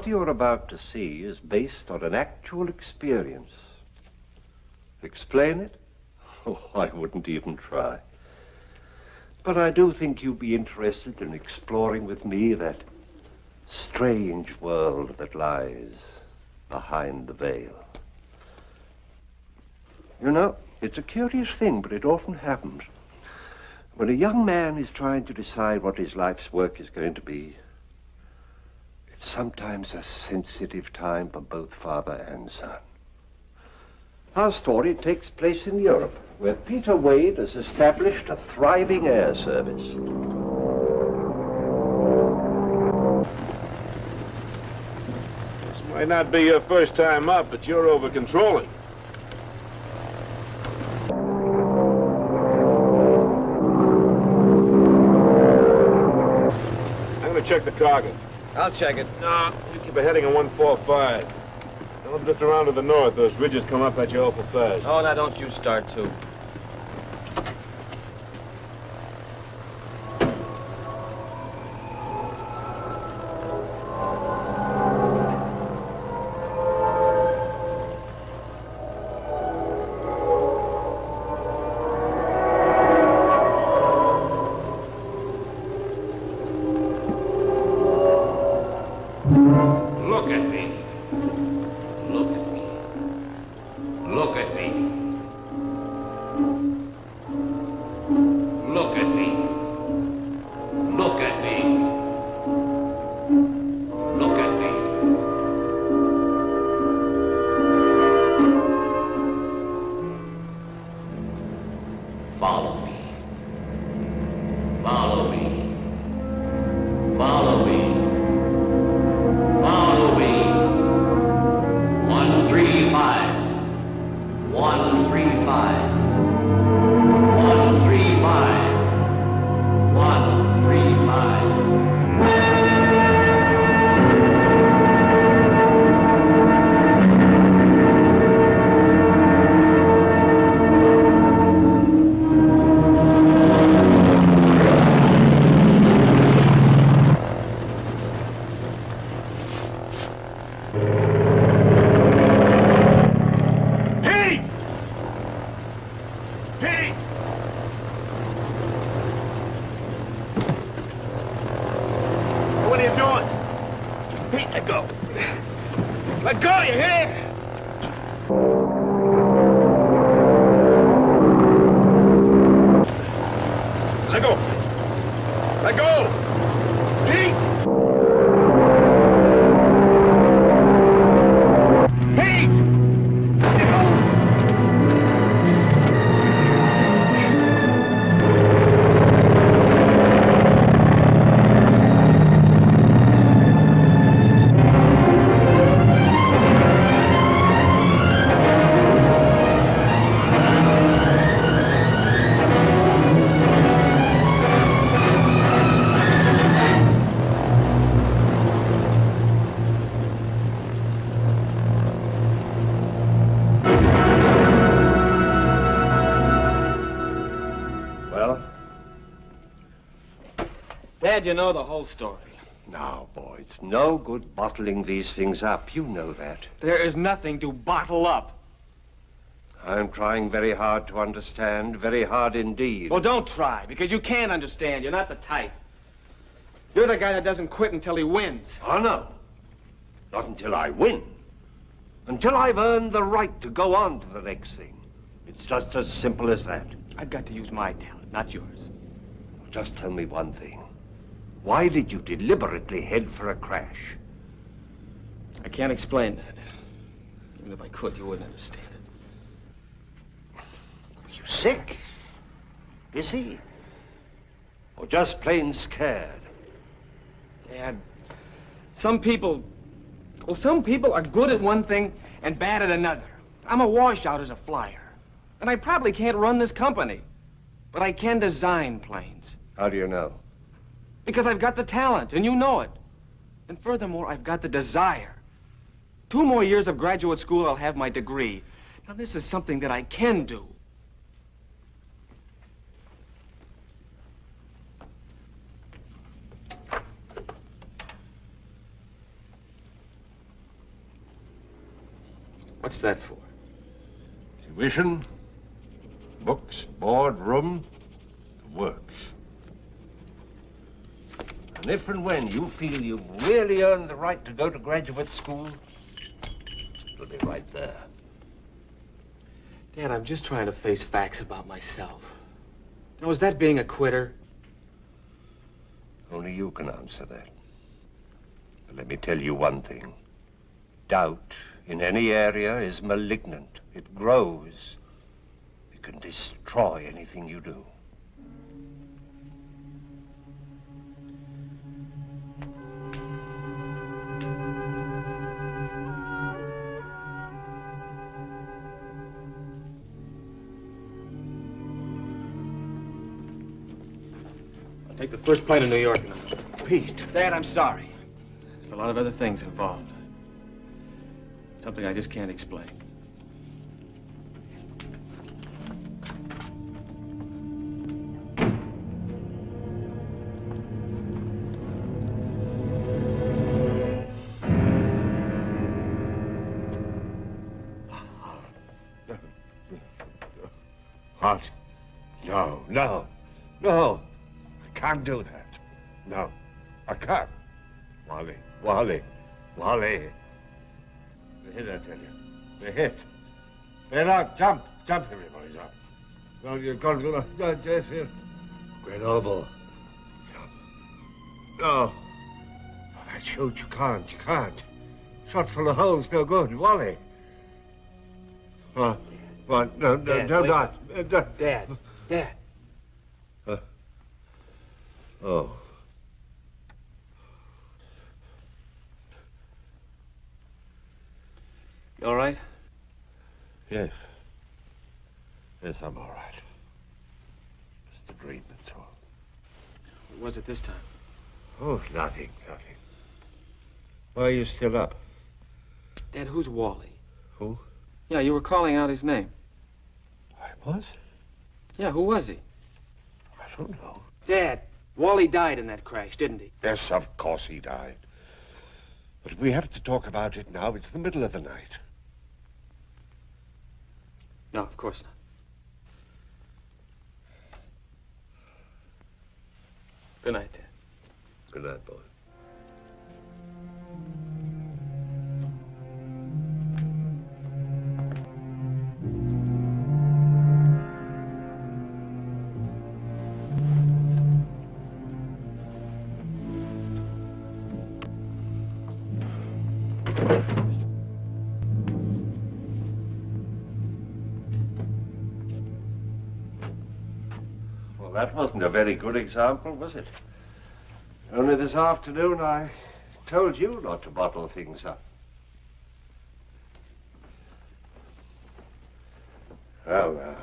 what you're about to see is based on an actual experience. Explain it? Oh, I wouldn't even try. But I do think you'd be interested in exploring with me that strange world that lies behind the veil. You know, it's a curious thing, but it often happens. When a young man is trying to decide what his life's work is going to be, it's sometimes a sensitive time for both father and son. Our story takes place in Europe, where Peter Wade has established a thriving air service. This might not be your first time up, but you're over-controlling. I'm gonna check the cargo. I'll check it. No, you keep a heading on 145. Don't drift around to the north. Those ridges come up at you awful fast. Oh, now don't you start to. Dad, you know the whole story. Now, boy, it's no good bottling these things up. You know that. There is nothing to bottle up. I'm trying very hard to understand, very hard indeed. Well, don't try, because you can't understand. You're not the type. You're the guy that doesn't quit until he wins. Oh, no. Not until I win. Until I've earned the right to go on to the next thing. It's just as simple as that. I've got to use my talent, not yours. Just tell me one thing. Why did you deliberately head for a crash? I can't explain that. Even if I could, you wouldn't understand it. Are you sick? Busy? Or just plain scared? Dad, some people are good at one thing and bad at another. I'm a washout as a flyer. And I probably can't run this company. But I can design planes. How do you know? Because I've got the talent, and you know it. And furthermore, I've got the desire. 2 more years of graduate school, I'll have my degree. Now, this is something that I can do. What's that for? Tuition, books, board, room, the works. And if and when you feel you've really earned the right to go to graduate school, it'll be right there. Dad, I'm just trying to face facts about myself. Now, is that being a quitter? Only you can answer that. But let me tell you one thing. Doubt in any area is malignant. It grows. It can destroy anything you do. I'll take the first plane to New York now. Pete. Dad, I'm sorry. There's a lot of other things involved. Something I just can't explain. What? No, no, no. I can't do that. No, I can't. Wally, Wally, Wally. They hit, I tell you. They hit. They're out. Jump. Jump, everybody's up. No, you've got to go. No, Jeff, here. Grenoble. Jump. No. That shoot, you can't. You can't. Shot full of holes, no good. Wally. What? No, Dad, no, wait. not. Dad. Dad. Oh. You all right? Yes. Yes, I'm all right. Just a dream, that's all. What was it this time? Oh, nothing. Why are you still up? Dad, who's Wally? Who? Yeah, you were calling out his name. I was? Yeah, who was he? I don't know. Dad, Wally died in that crash, didn't he? Yes, of course he died. But we have to talk about it now. It's the middle of the night. No, of course not. Good night, Dad. Good night, boy. Well, that wasn't a very good example, was it? Only this afternoon I told you not to bottle things up. Well,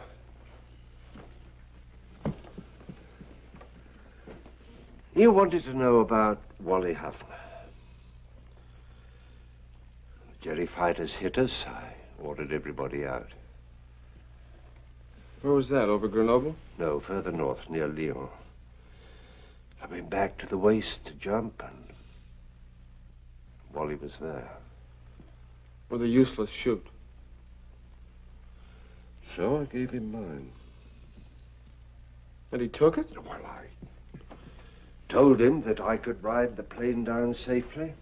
you wanted to know about Wally Huffner. The Jerry fighters hit us. I ordered everybody out. Where was that, over Grenoble? No, further north, near Lyon. I went back to the waist to jump, and Wally was there. With a useless shoot. So I gave him mine. And he took it? Well, I told him that I could ride the plane down safely,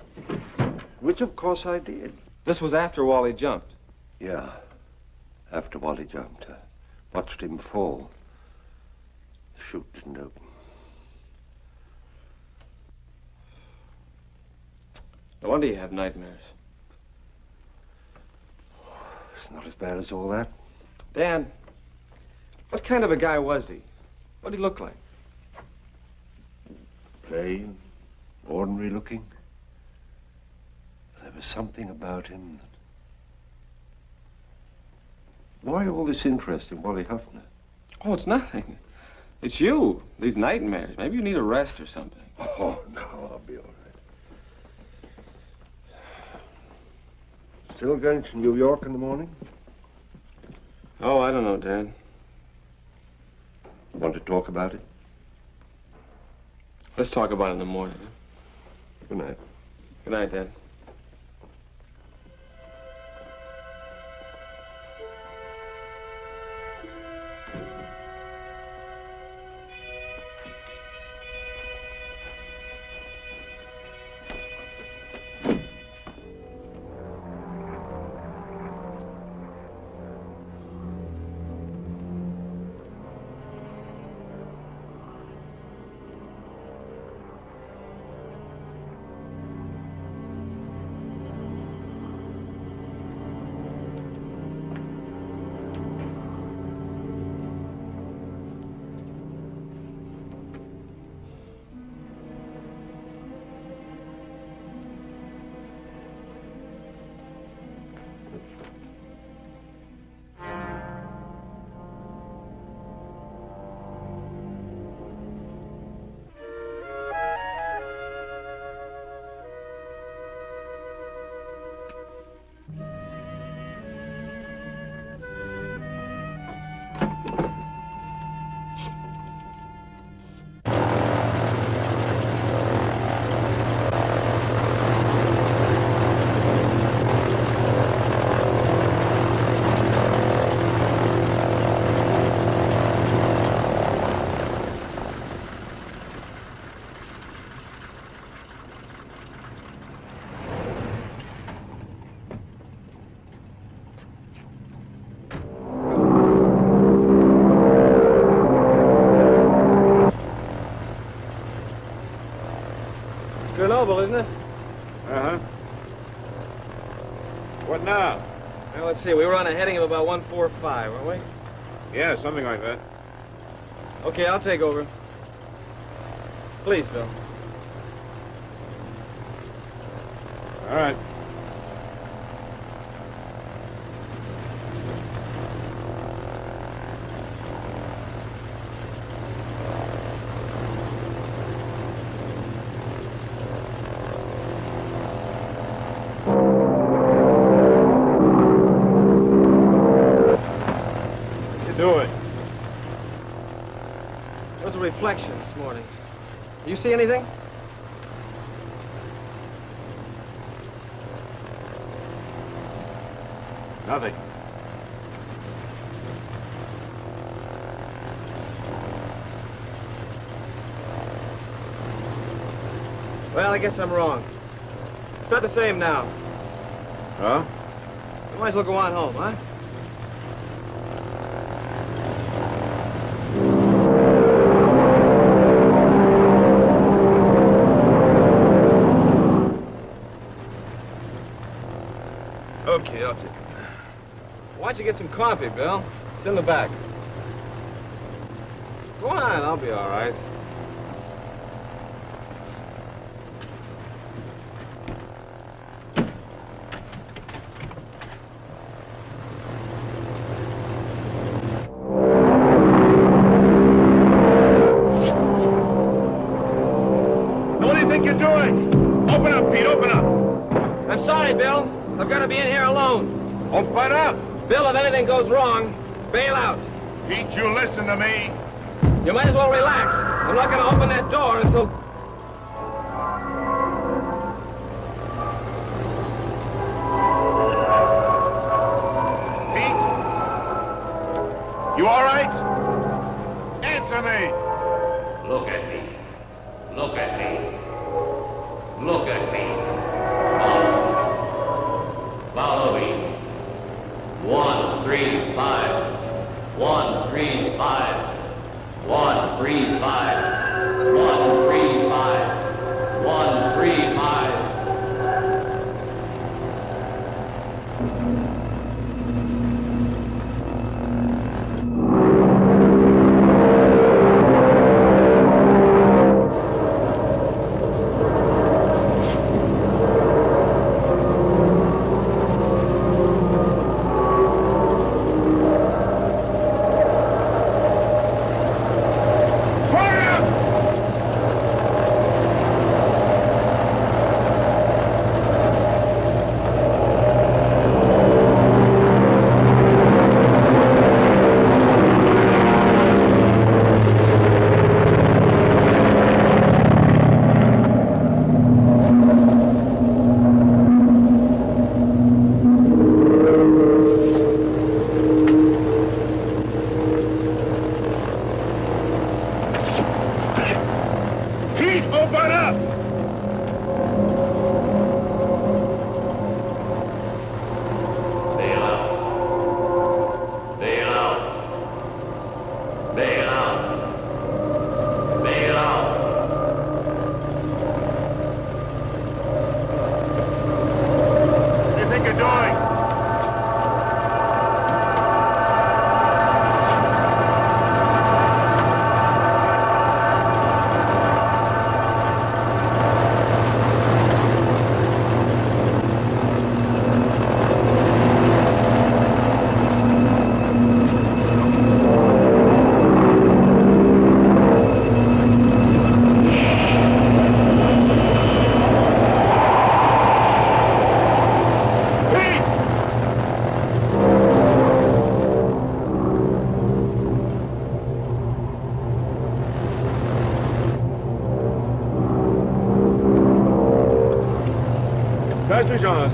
which of course I did. This was after Wally jumped. Yeah, after Wally jumped. I watched him fall. The chute didn't open. No wonder you have nightmares. It's not as bad as all that. Dan, what kind of a guy was he? What did he look like? Plain, ordinary looking. There was something about him that... Why all this interest in Wally Huffner? Oh, it's nothing. It's you. These nightmares. Maybe you need a rest or something. Oh, no, I'll be all right. Still going to New York in the morning? Oh, I don't know, Dad. Want to talk about it? Let's talk about it in the morning. Good night. Good night, Dad. double, isn't it? Uh-huh. What now? Well, let's see. We were on a heading of about 145, weren't we? Yeah, something like that. Okay, I'll take over. Please, Bill. All right. Reflection this morning. You see anything? Nothing. Well, I guess I'm wrong. It's not the same now. Huh? You might as well go on home, huh? Okay, I'll take it. Why don't you get some coffee, Bill? It's in the back. Go on, I'll be all right. What do you think you're doing? Open up, Pete, open up. I'm sorry, Bill. I've got to be in here alone. Open up. Bill, if anything goes wrong, bail out. Pete, you listen to me. You might as well relax. I'm not going to open that door until... Pete? You all right? Answer me. Look at me. Look at me. Look at me. Follow me. 135. 135. 135. 135. 135.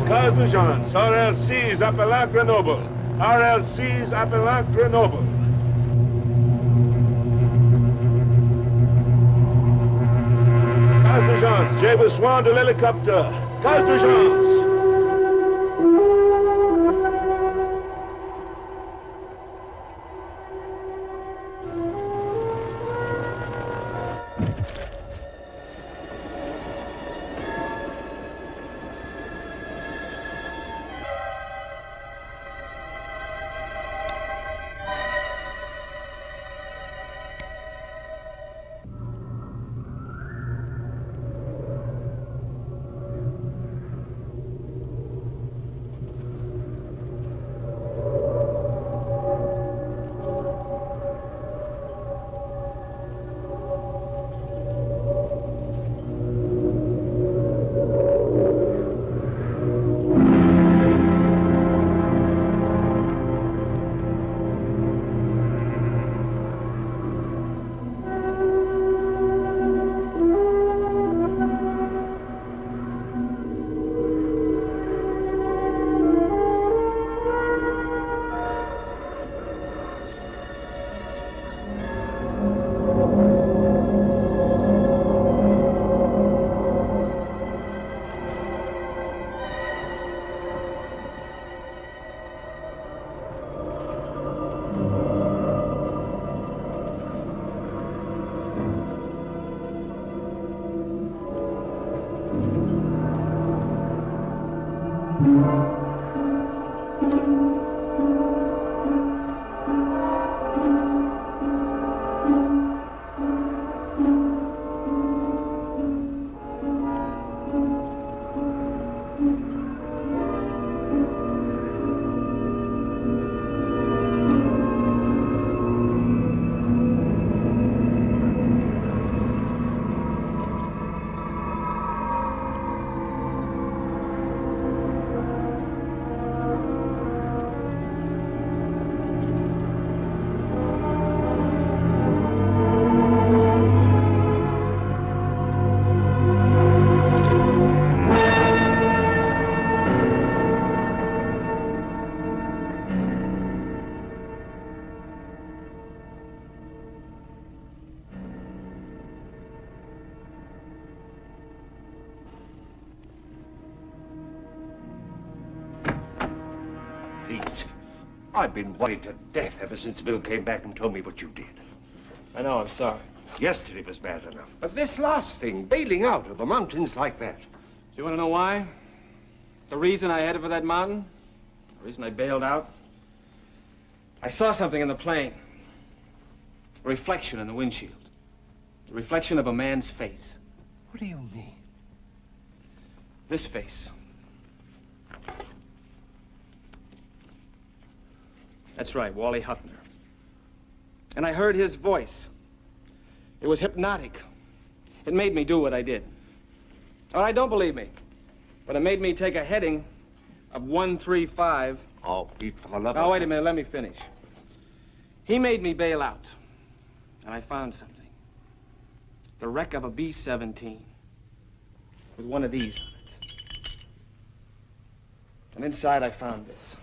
Case d'urgence, RLC's appel à Grenoble. RLC's appel à Grenoble. Case d'urgence, j'ai besoin de l'hélicoptère. Case d'urgence. I've been worried to death ever since Bill came back and told me what you did. I know, I'm sorry. Yesterday was bad enough. But this last thing, bailing out of the mountains like that. Do you want to know why? The reason I headed for that mountain? The reason I bailed out? I saw something in the plane. A reflection in the windshield. The reflection of a man's face. What do you mean? This face. That's right, Wally Huffner. And I heard his voice. It was hypnotic. It made me do what I did. All right, don't believe me. But it made me take a heading of 135. Oh, Pete, for the love of... Now, wait a minute, let me finish. He made me bail out. And I found something. The wreck of a B-17. With one of these on it. And inside I found this.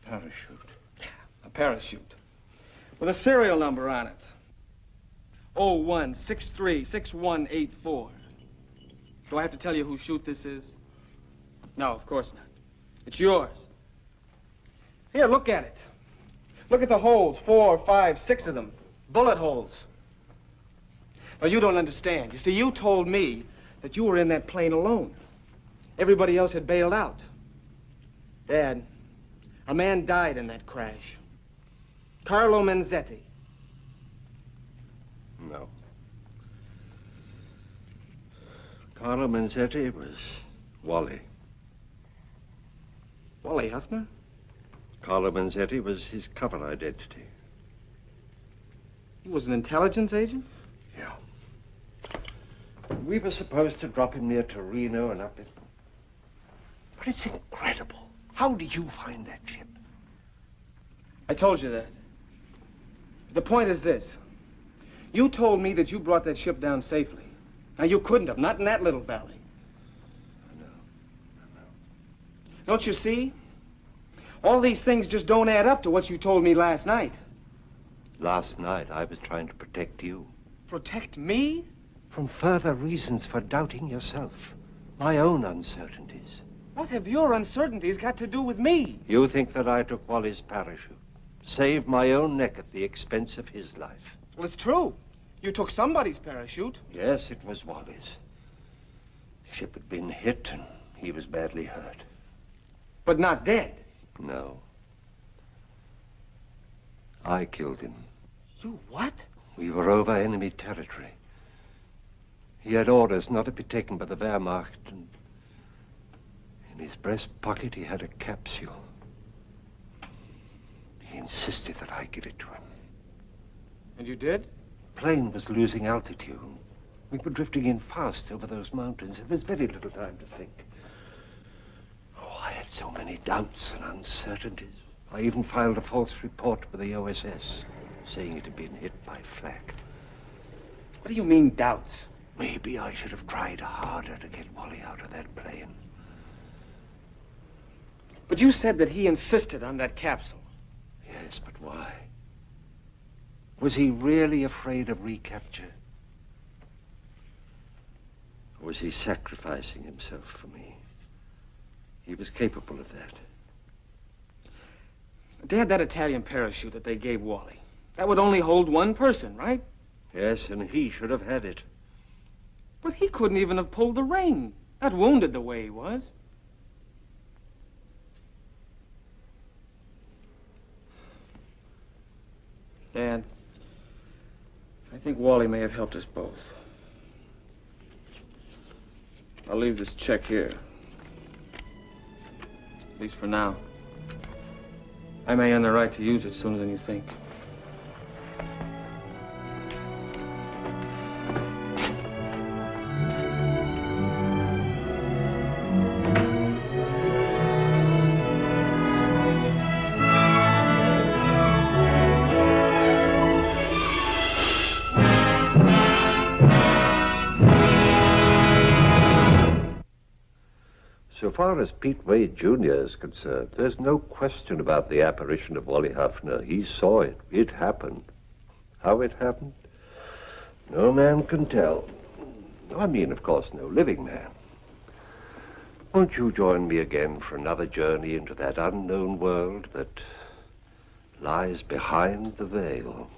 Parachute. A parachute. With a serial number on it. 01636184. Do I have to tell you whose chute this is? No, of course not. It's yours. Here, look at it. Look at the holes. 4, 5, 6 of them. Bullet holes. Now, you don't understand. You see, you told me that you were in that plane alone. Everybody else had bailed out. Dad, a man died in that crash. Carlo Menzetti. No. Carlo Menzetti was Wally. Wally Huffner? Carlo Menzetti was his cover identity. He was an intelligence agent? Yeah. We were supposed to drop him near Torino and up it. But it's incredible. How did you find that ship? I told you that. The point is this. You told me that you brought that ship down safely. Now, you couldn't have, not in that little valley. I know. Don't you see? All these things just don't add up to what you told me last night. Last night, I was trying to protect you. Protect me? From further reasons for doubting yourself. My own uncertainties. What have your uncertainties got to do with me? You think that I took Wally's parachute. Saved my own neck at the expense of his life. Well, it's true. You took somebody's parachute. Yes, it was Wally's. The ship had been hit and he was badly hurt. But not dead. No. I killed him. You what? We were over enemy territory. He had orders not to be taken by the Wehrmacht, and in his breast pocket he had a capsule. He insisted that I give it to him. And you did? The plane was losing altitude. We were drifting in fast over those mountains. There was very little time to think. Oh, I had so many doubts and uncertainties. I even filed a false report with the OSS, saying it had been hit by flak. What do you mean, doubts? Maybe I should have tried harder to get Wally out of that plane. But you said that he insisted on that capsule. Yes, but why? Was he really afraid of recapture? Or was he sacrificing himself for me? He was capable of that. Dad, that Italian parachute that they gave Wally, that would only hold one person, right? Yes, and he should have had it. But he couldn't even have pulled the rein. Not wounded the way he was. Dad, I think Wally may have helped us both. I'll leave this check here. At least for now. I may earn the right to use it sooner than you think. So far as Pete Wade Jr. is concerned, there's no question about the apparition of Wally Huffner. He saw it. It happened. How it happened? No man can tell. I mean, of course, no living man. Won't you join me again for another journey into that unknown world that lies behind the veil?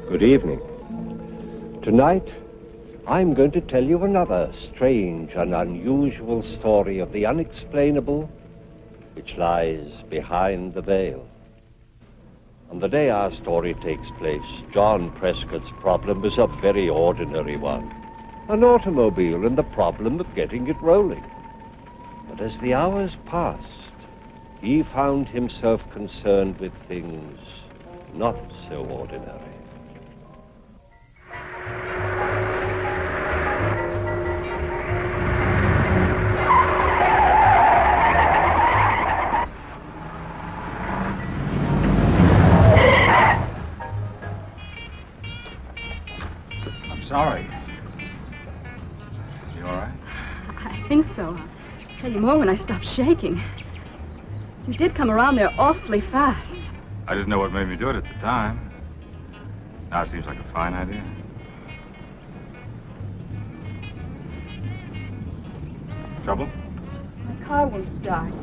Good evening. Tonight, I'm going to tell you another strange and unusual story of the unexplainable which lies behind the veil. On the day our story takes place, John Prescott's problem was a very ordinary one. An automobile and the problem of getting it rolling. But as the hours passed, he found himself concerned with things not so ordinary. Sorry. You all right? I think so. I'll tell you more when I stop shaking. You did come around there awfully fast. I didn't know what made me do it at the time. Now it seems like a fine idea. Trouble? My car won't start.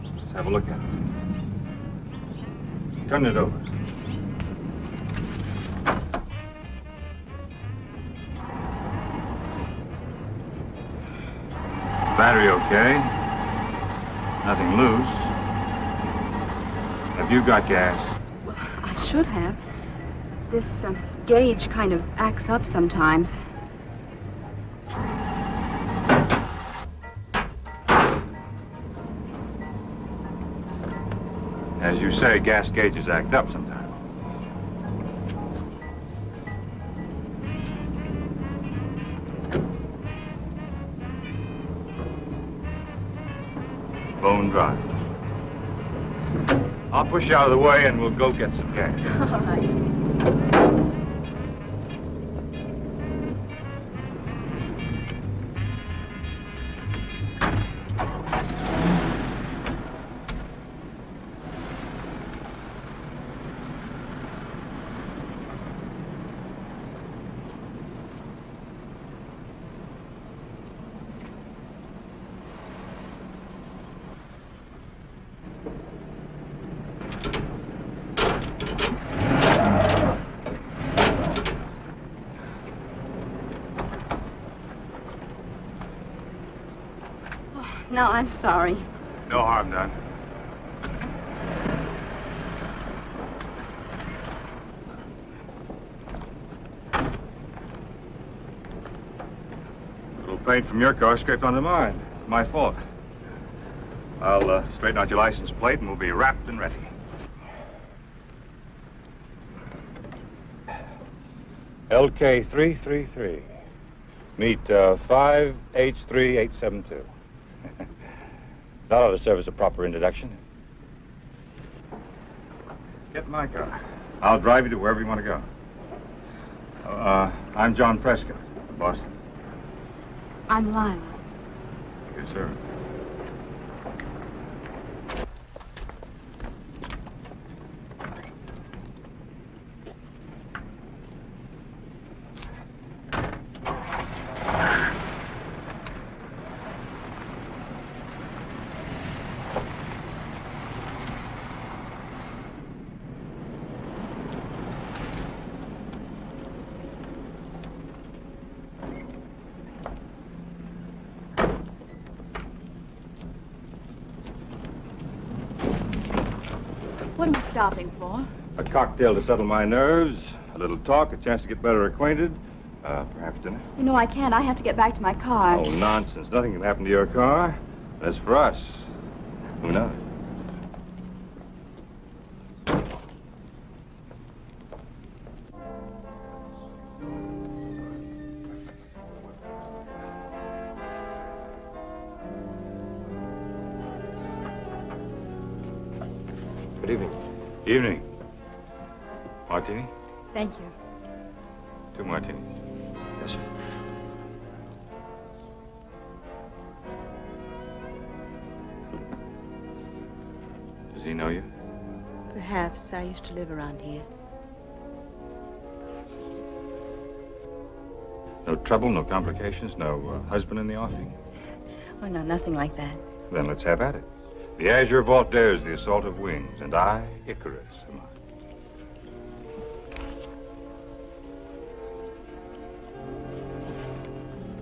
Let's have a look at it. Turn it over. Battery okay. Nothing loose. Have you got gas? Well, I should have. This gauge kind of acts up sometimes. As you say, gas gauges act up sometimes. Bone dry. I'll push you out of the way and we'll go get some gas. All right. No, I'm sorry. No harm done. A little paint from your car scraped onto mine. My fault. I'll straighten out your license plate and we'll be wrapped and ready. LK333. Meet 5H3872. That ought to serve as a proper introduction. Get in my car. I'll drive you to wherever you want to go. I'm John Prescott, Boston. I'm Lila. Yes, sir. What am I stopping for? A cocktail to settle my nerves, a little talk, a chance to get better acquainted, perhaps dinner. You know, I can't. I have to get back to my car. Oh, nonsense. Nothing can happen to your car. As for us, who knows? Good evening. Evening. Martini? Thank you. 2 martinis. Yes, sir. Does he know you? Perhaps. I used to live around here. No trouble, no complications, no husband in the offing? Oh, no, nothing like that. Then let's have at it. The azure vault dares the assault of wings, and I, Icarus, am I.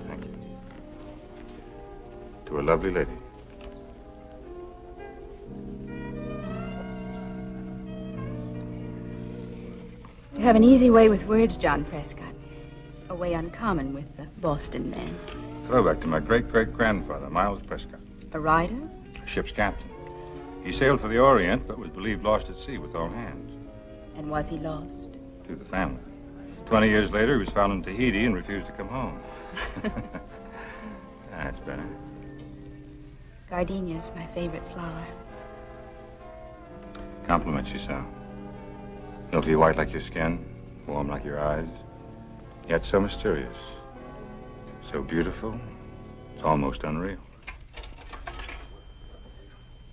Thank you. To a lovely lady. You have an easy way with words, John Prescott. A way uncommon with the Boston man. Throwback to my great-great-grandfather, Miles Prescott. A rider? A ship's captain. He sailed for the Orient, but was believed lost at sea with all hands. And was he lost? To the family. 20 years later, he was found in Tahiti and refused to come home. That's better. Gardenia's my favorite flower. Compliments you, Sal. Milky white like your skin, warm like your eyes, yet so mysterious. So beautiful, it's almost unreal.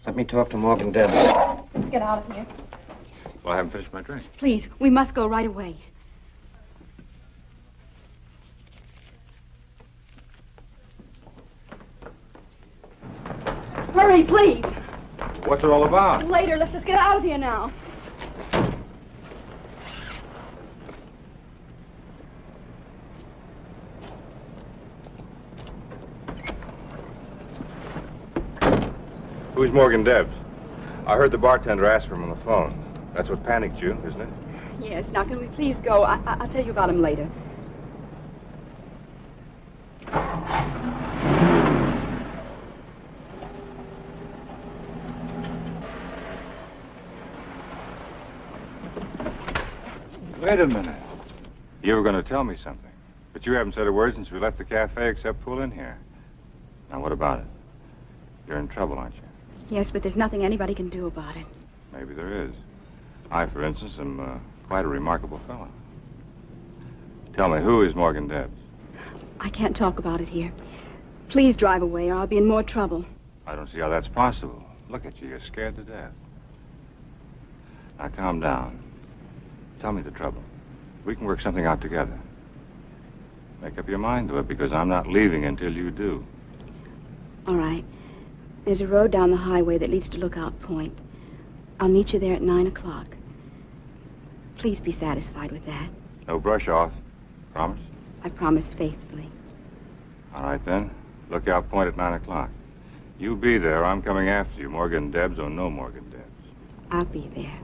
Let me talk to Morgan Deb. Let's get out of here. Well, I haven't finished my drink. Please, we must go right away. Hurry, please. What's it all about? Later, let's just get out of here now. Who's Morgan Debs? I heard the bartender ask for him on the phone. That's what panicked you, isn't it? Yes, now can we please go? I'll tell you about him later. Wait a minute. You were going to tell me something, but you haven't said a word since we left the cafe except pull in here. Now, what about it? You're in trouble, aren't you? Yes, but there's nothing anybody can do about it. Maybe there is. I, for instance, am quite a remarkable fellow. Tell me, who is Morgan Debs? I can't talk about it here. Please drive away or I'll be in more trouble. I don't see how that's possible. Look at you, you're scared to death. Now, calm down. Tell me the trouble. We can work something out together. Make up your mind to it, because I'm not leaving until you do. All right. There's a road down the highway that leads to Lookout Point. I'll meet you there at 9 o'clock. Please be satisfied with that. No brush off. Promise? I promise faithfully. All right, then. Lookout Point at 9 o'clock. You be there. I'm coming after you, Morgan Debs or no Morgan Debs. I'll be there.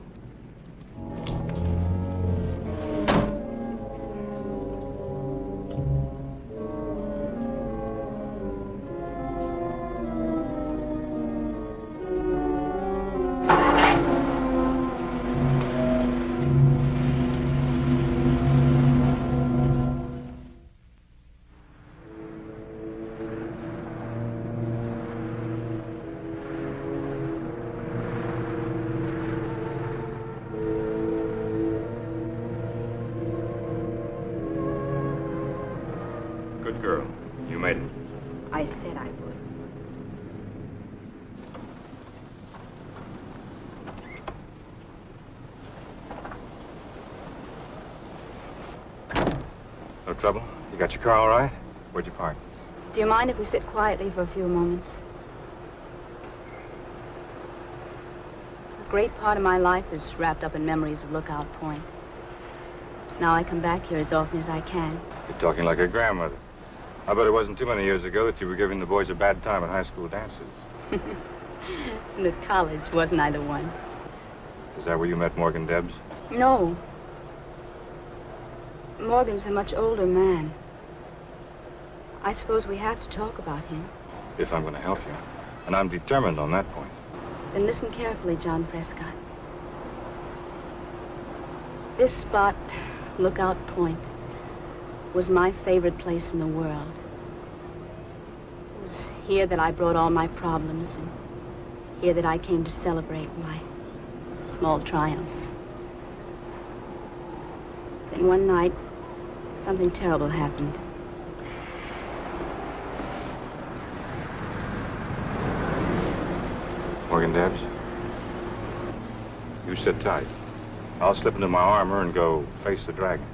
Good girl. You made it. I said I would. No trouble? You got your car all right? Where'd you park? Do you mind if we sit quietly for a few moments? A great part of my life is wrapped up in memories of Lookout Point. Now I come back here as often as I can. You're talking like a grandmother. I bet it wasn't too many years ago that you were giving the boys a bad time at high school dances. And at college, wasn't I the one? Does that where you met Morgan Debs? No. Morgan's a much older man. I suppose we have to talk about him. If I'm going to help you. And I'm determined on that point. Then listen carefully, John Prescott. This spot, Lookout Point, was my favorite place in the world. It was here that I brought all my problems, and here that I came to celebrate my small triumphs. Then one night, something terrible happened. Morgan Debs, you sit tight. I'll slip into my armor and go face the dragon.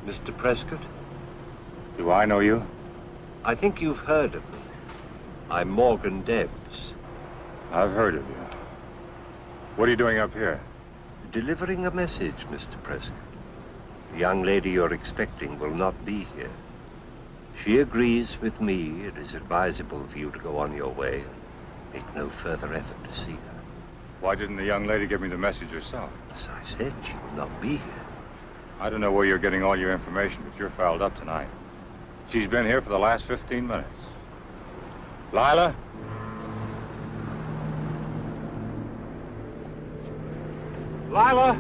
Mr. Prescott? Do I know you? I think you've heard of me. I'm Morgan Debs. I've heard of you. What are you doing up here? Delivering a message, Mr. Prescott. The young lady you're expecting will not be here. She agrees with me it is advisable for you to go on your way and make no further effort to see her. Why didn't the young lady give me the message herself? As I said, she will not be here. I don't know where you're getting all your information, but you're fouled up tonight. She's been here for the last 15 minutes. Lila? Lila?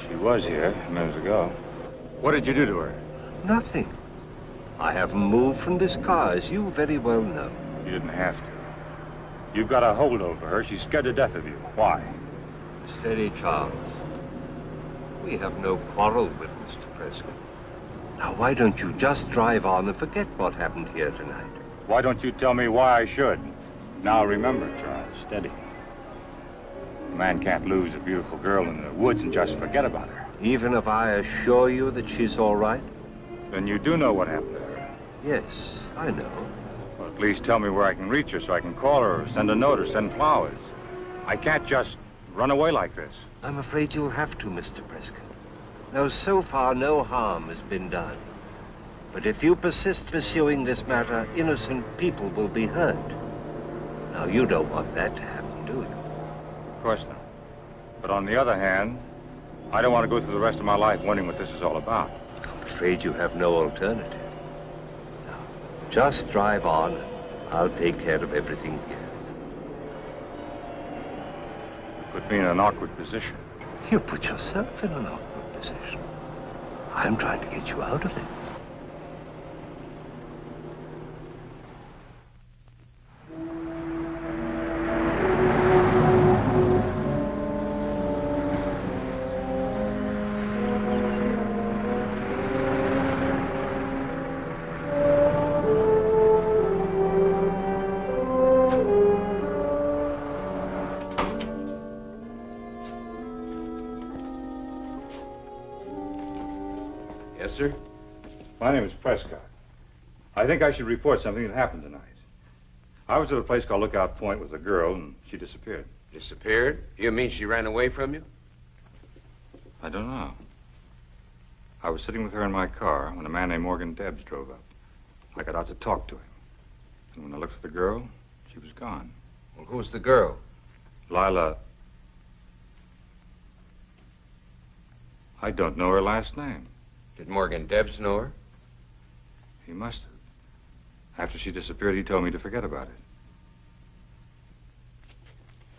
She was here minutes ago. What did you do to her? Nothing. I haven't moved from this car, as you very well know. You didn't have to. You've got a hold over her. She's scared to death of you. Why? Steady, Charles. We have no quarrel with Mr. Prescott. Now, why don't you just drive on and forget what happened here tonight? Why don't you tell me why I should? Now, remember, Charles, steady. A man can't lose a beautiful girl in the woods and just forget about her. Even if I assure you that she's all right? Then you do know what happened to her. Yes, I know. Well, at least tell me where I can reach her so I can call her or send a note or send flowers. I can't just run away like this. I'm afraid you'll have to, Mr. Prescott. Now, so far, no harm has been done. But if you persist pursuing this matter, innocent people will be hurt. Now, you don't want that to happen, do you? Of course not. But on the other hand, I don't want to go through the rest of my life wondering what this is all about. I'm afraid you have no alternative. Now, just drive on, and I'll take care of everything here. Put me in an awkward position. You put yourself in an awkward position. I'm trying to get you out of it. Sir? My name is Prescott. I think I should report something that happened tonight. I was at a place called Lookout Point with a girl, and she disappeared. Disappeared? You mean she ran away from you? I don't know. I was sitting with her in my car when a man named Morgan Debs drove up. I got out to talk to him. And when I looked at the girl, she was gone. Well, who's the girl? Lila. I don't know her last name. Did Morgan Debs know her? He must have. After she disappeared, he told me to forget about it.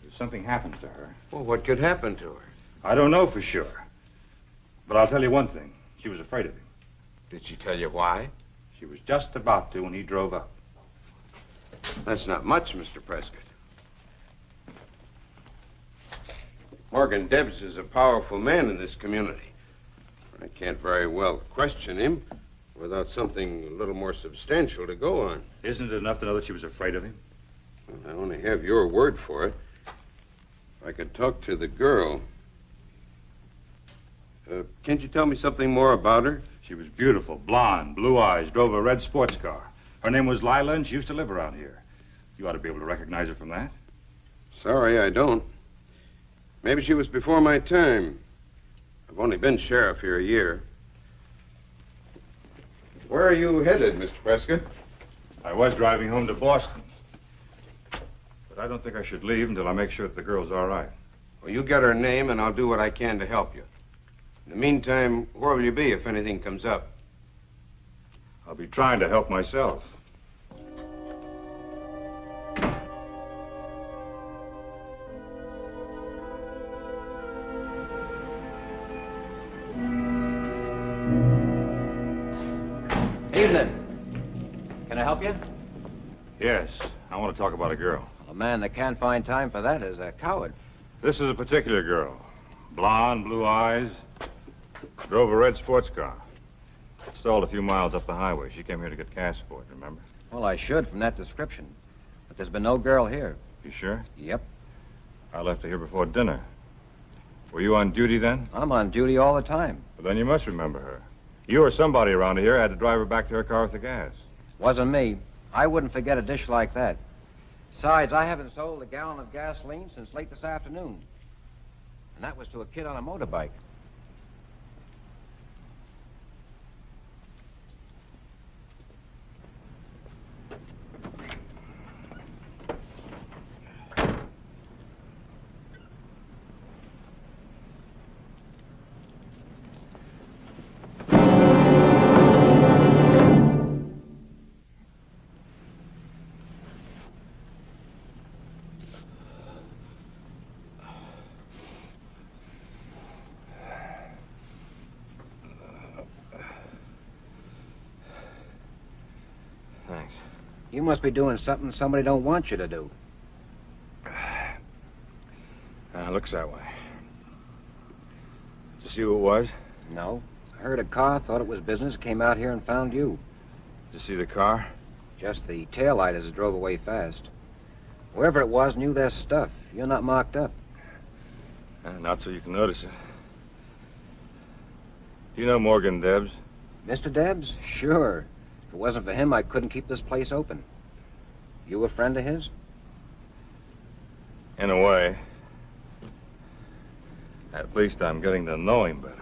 If something happens to her... Well, what could happen to her? I don't know for sure. But I'll tell you one thing. She was afraid of him. Did she tell you why? She was just about to when he drove up. That's not much, Mr. Prescott. Morgan Debs is a powerful man in this community. I can't very well question him without something a little more substantial to go on. Isn't it enough to know that she was afraid of him? Well, I only have your word for it. If I could talk to the girl. Can't you tell me something more about her? She was beautiful, blonde, blue eyes, drove a red sports car. Her name was Lila, and she used to live around here. You ought to be able to recognize her from that. Sorry, I don't. Maybe she was before my time. I've only been sheriff here a year. Where are you headed, Mr. Prescott? I was driving home to Boston. But I don't think I should leave until I make sure that the girl's all right. Well, you get her name, and I'll do what I can to help you. In the meantime, where will you be if anything comes up? I'll be trying to help myself. Evening. Can I help you? Yes, I want to talk about a girl. A man that can't find time for that is a coward. This is a particular girl. Blonde, blue eyes. Drove a red sports car. Stalled a few miles up the highway. She came here to get cash for it, remember? Well, I should from that description. But there's been no girl here. You sure? Yep. I left her here before dinner. Were you on duty then? I'm on duty all the time. Well, then you must remember her. You or somebody around here had to drive her back to her car with the gas. Wasn't me. I wouldn't forget a dish like that. Besides, I haven't sold a gallon of gasoline since late this afternoon. And that was to a kid on a motorbike. Thanks. You must be doing something somebody don't want you to do. Looks that way. Did you see who it was? No. I heard a car, thought it was business, came out here and found you. Did you see the car? Just the taillight as it drove away fast. Whoever it was knew their stuff. You're not marked up. Not so you can notice it. Do you know Morgan Debs? Mr. Debs? Sure. If it wasn't for him, I couldn't keep this place open. You a friend of his? In a way. At least I'm getting to know him better.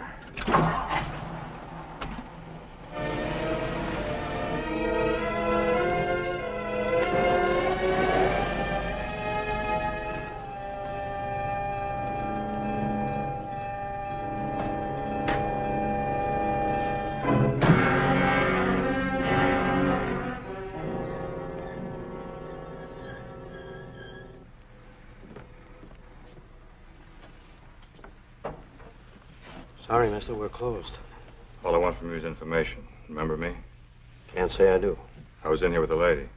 Sorry, mister, we're closed. All I want from you is information. Remember me? Can't say I do. I was in here with a lady.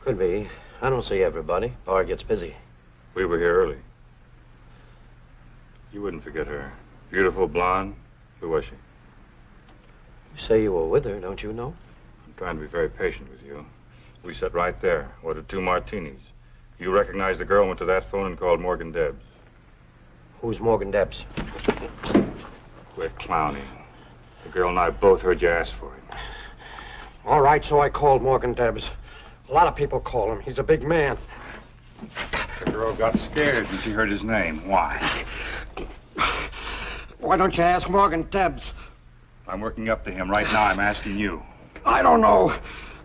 Could be. I don't see everybody. Bar gets busy. We were here early. You wouldn't forget her. Beautiful, blonde. Who was she? You say you were with her, don't you know? I'm trying to be very patient with you. We sat right there, ordered 2 martinis. You recognized the girl, went to that phone and called Morgan Debs. Who's Morgan Debs? Quit clowning. The girl and I both heard you ask for him. All right, so I called Morgan Debs. A lot of people call him. He's a big man. The girl got scared when she heard his name. Why? Why don't you ask Morgan Debs? I'm working up to him right now. I'm asking you. I don't know.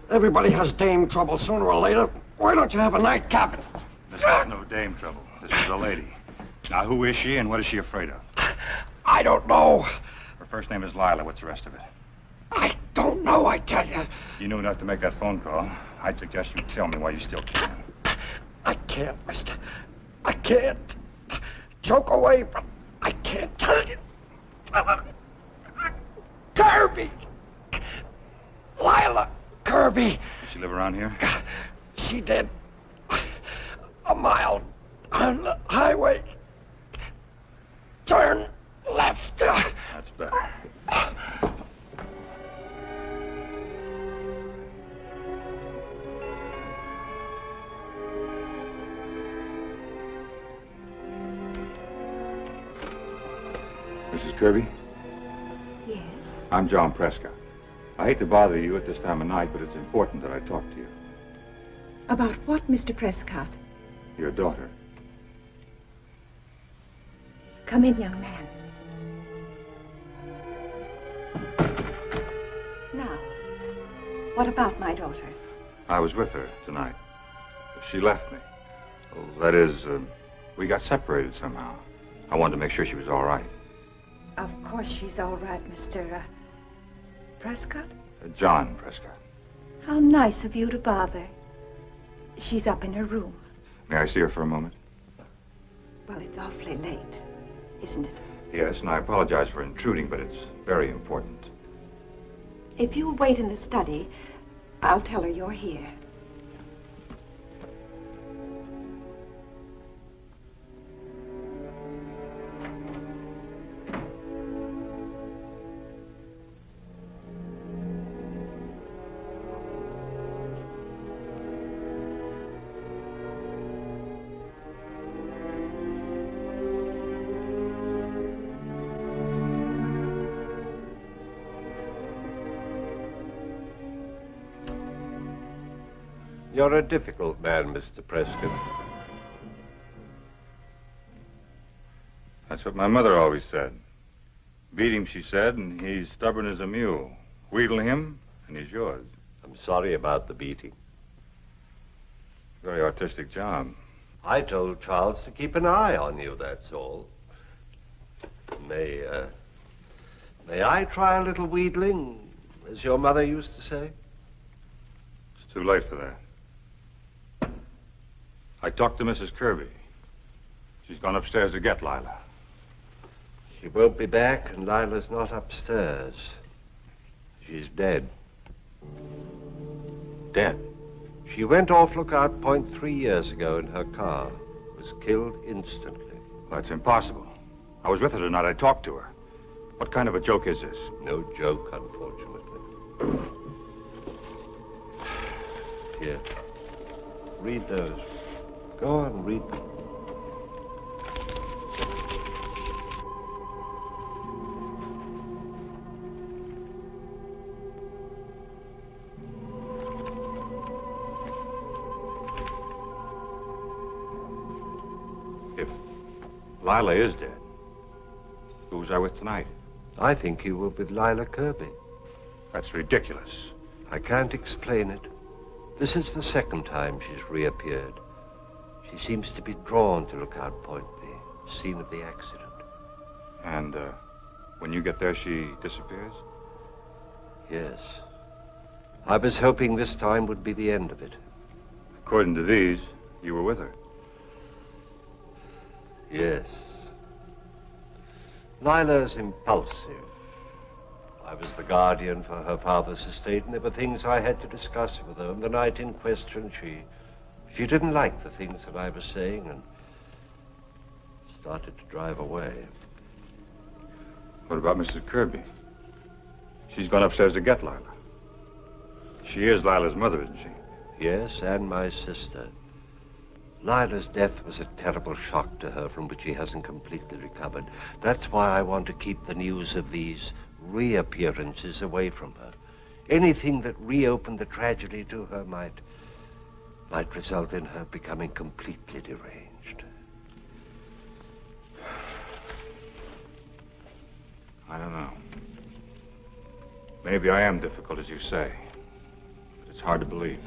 Everybody has dame trouble sooner or later. Why don't you have a nightcap? This is no dame trouble. This is a lady. Now, who is she and what is she afraid of? I don't know. Her first name is Lila. What's the rest of it? I don't know, I tell you. You knew enough to make that phone call. I'd suggest you tell me why you still can. I can't, mister. I can't. Joke away, but I can't tell you. Kirby. Lila Kirby. Does she live around here? She did. A mile on the highway. Turn left. That's better. Mrs. Kirby? I'm John Prescott. I hate to bother you at this time of night, but it's important that I talk to you. About what, Mr. Prescott? Your daughter. Come in, young man. Now, what about my daughter? I was with her tonight. She left me. Well, that is, we got separated somehow. I wanted to make sure she was all right. Of course she's all right, Mr. Prescott. John Prescott. How nice of you to bother. She's up in her room. May I see her for a moment? Well, it's awfully late, isn't it? Yes, and I apologize for intruding, but it's very important. If you'll wait in the study, I'll tell her you're here. You're a difficult man, Mr. Prescott. That's what my mother always said. Beat him, she said, and he's stubborn as a mule. Wheedle him, and he's yours. I'm sorry about the beating. Very artistic job. I told Charles to keep an eye on you, that's all. May I try a little wheedling, as your mother used to say? It's too late for that. I talked to Mrs. Kirby. She's gone upstairs to get Lila. She won't be back, and Lila's not upstairs. She's dead. Dead? She went off Lookout Point 3 years ago in her car. Was killed instantly. Well, that's impossible. I was with her tonight. I talked to her. What kind of a joke is this? No joke, unfortunately. Here. Read those. Go on, read them. If Lila is dead, who was I with tonight? I think you were with Lila Kirby. That's ridiculous. I can't explain it. This is the second time she's reappeared. She seems to be drawn to Lookout Point, the scene of the accident. And, when you get there, she disappears? Yes. I was hoping this time would be the end of it. According to these, you were with her. Yes. Lila's impulsive. I was the guardian for her father's estate, and there were things I had to discuss with her. On the night in question, she didn't like the things that I was saying and started to drive away. What about Mrs. Kirby? She's gone upstairs to get Lila. She is Lila's mother, isn't she? Yes, and my sister. Lila's death was a terrible shock to her from which she hasn't completely recovered. That's why I want to keep the news of these reappearances away from her. Anything that reopened the tragedy to her might result in her becoming completely deranged. I don't know. Maybe I am difficult, as you say. But it's hard to believe.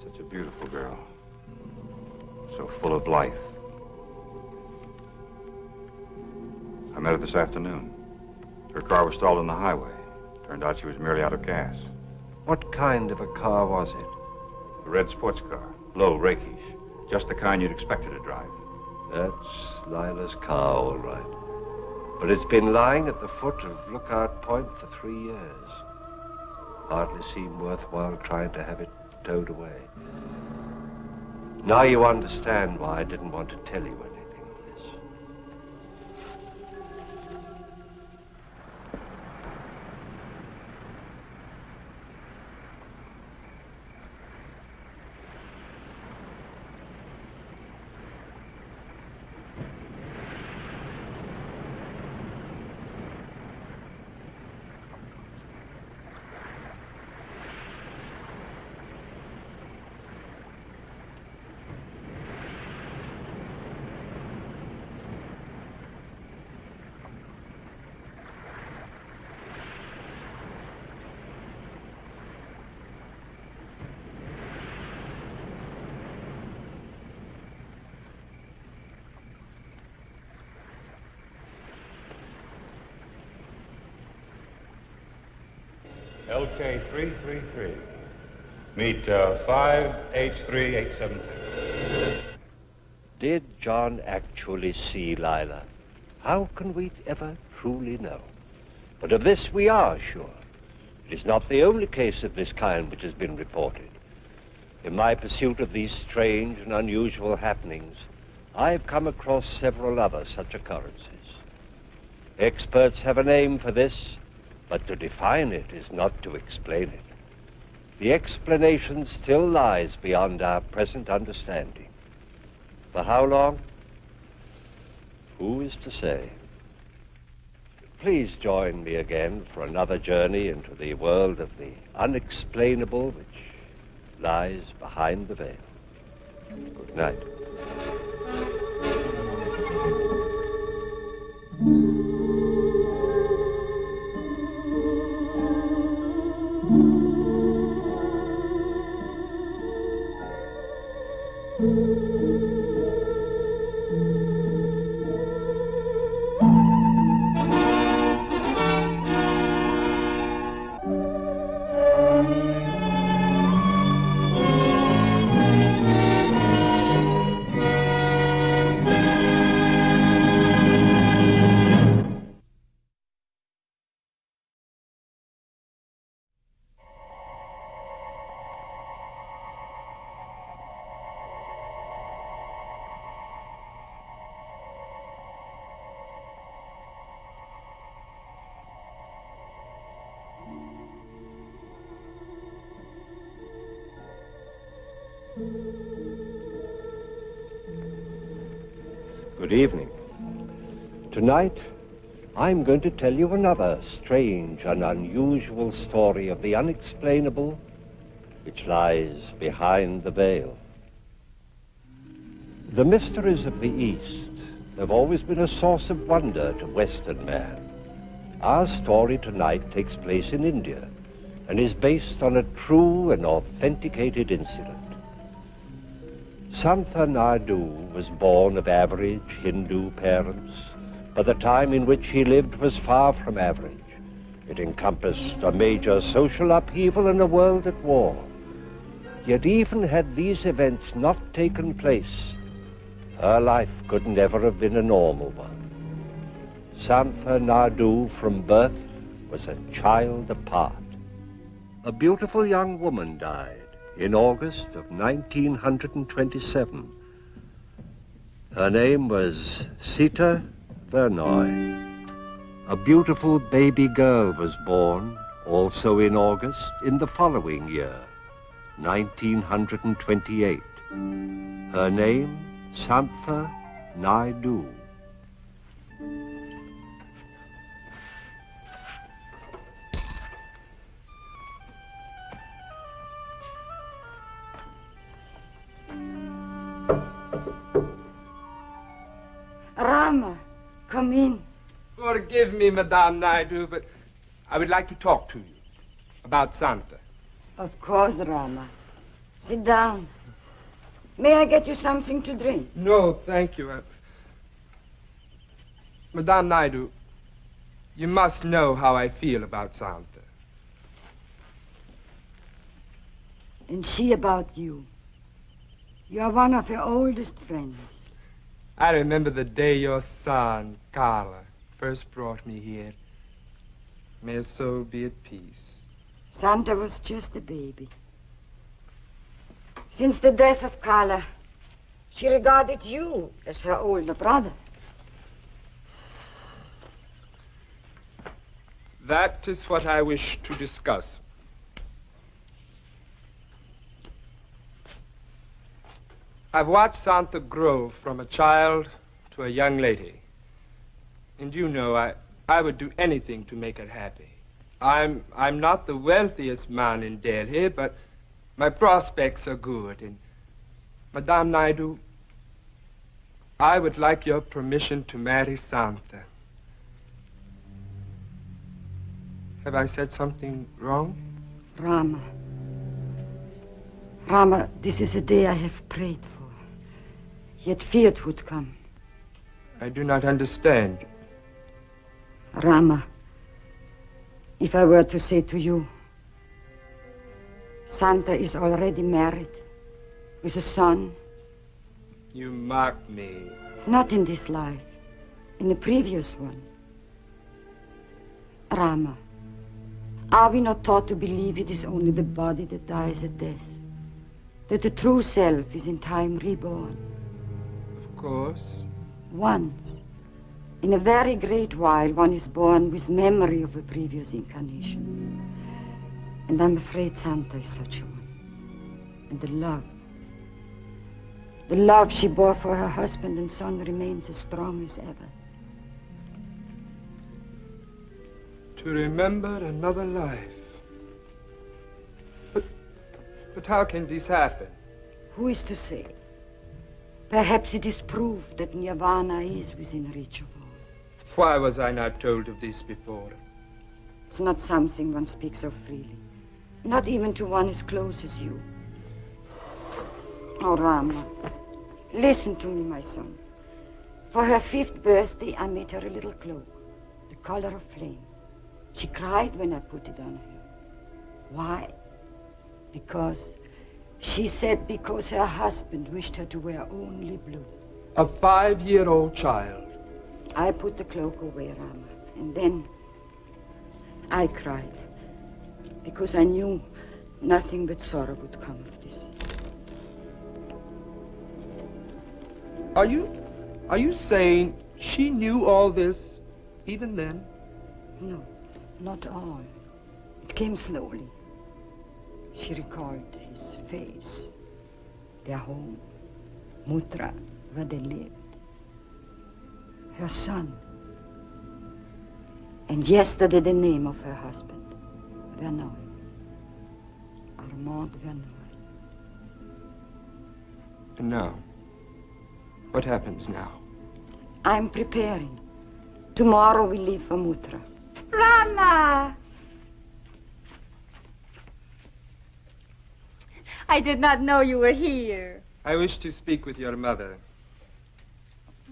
Such a beautiful girl. So full of life. I met her this afternoon. Her car was stalled on the highway. Turned out she was merely out of gas. What kind of a car was it? A red sports car. Low, rakish. Just the kind you'd expect her to drive. That's Lila's car, all right. But it's been lying at the foot of Lookout Point for 3 years. Hardly seemed worthwhile trying to have it towed away. Now you understand why I didn't want to tell you anything of this. LK333. Meet 5H3872. Did John actually see Lila? How can we ever truly know? But of this we are sure. It is not the only case of this kind which has been reported. In my pursuit of these strange and unusual happenings, I've come across several other such occurrences. Experts have a name for this, but to define it is not to explain it. The explanation still lies beyond our present understanding. For how long? Who is to say? Please join me again for another journey into the world of the unexplainable which lies behind the veil. Good night. Good evening. Tonight, I'm going to tell you another strange and unusual story of the unexplainable which lies behind the veil. The mysteries of the East have always been a source of wonder to Western man. Our story tonight takes place in India and is based on a true and authenticated incident. Santha Naidu was born of average Hindu parents, but the time in which he lived was far from average. It encompassed a major social upheaval and a world at war. Yet even had these events not taken place, her life could never have been a normal one. Santha Naidu from birth was a child apart. A beautiful young woman died in August of 1927. Her name was Sita Vernoy. A beautiful baby girl was born, also in August, in the following year, 1928. Her name, Santha Naidu. Rama, come in. Forgive me, Madame Naidu, but I would like to talk to you about Santa. Of course, Rama. Sit down. May I get you something to drink? No, thank you. Madame Naidu, you must know how I feel about Santa. And she about you. You are one of her oldest friends. I remember the day your son, Carla, first brought me here. May his soul be at peace. Santa was just a baby. Since the death of Carla, she regarded you as her older brother. That is what I wish to discuss. I've watched Santa grow from a child to a young lady. And you know, I would do anything to make her happy. I'm not the wealthiest man in Delhi, but my prospects are good. And Madame Naidu, I would like your permission to marry Santa. Have I said something wrong? Rama, this is a day I have prayed for, yet feared would come. I do not understand. Rama, if I were to say to you, Santa is already married, with a son. You mock me. Not in this life, in the previous one. Rama, are we not taught to believe it is only the body that dies at death? That the true self is in time reborn? Of course. Once, in a very great while, one is born with memory of a previous incarnation. And I'm afraid Santa is such a one. And the love she bore for her husband and son remains as strong as ever. To remember another life. But how can this happen? Who is to say? Perhaps it is proof that Nirvana is within reach of all. Why was I not told of this before? It's not something one speaks of freely. Not even to one as close as you. Oh, Rama, listen to me, my son. For her 5th birthday, I made her a little cloak, the color of flame. She cried when I put it on her. Why? Because her husband wished her to wear only blue. A 5-year-old child. I put the cloak away, Rama, and then I cried. Because I knew nothing but sorrow would come of this. Are you saying she knew all this even then? No, not all. It came slowly. She recalled his face, their home, Mutra, where they lived, her son, and yesterday the name of her husband. Verneuil. Armand Verneuil. And now? What happens now? I'm preparing. Tomorrow we leave for Mutra. Rama! I did not know you were here. I wish to speak with your mother.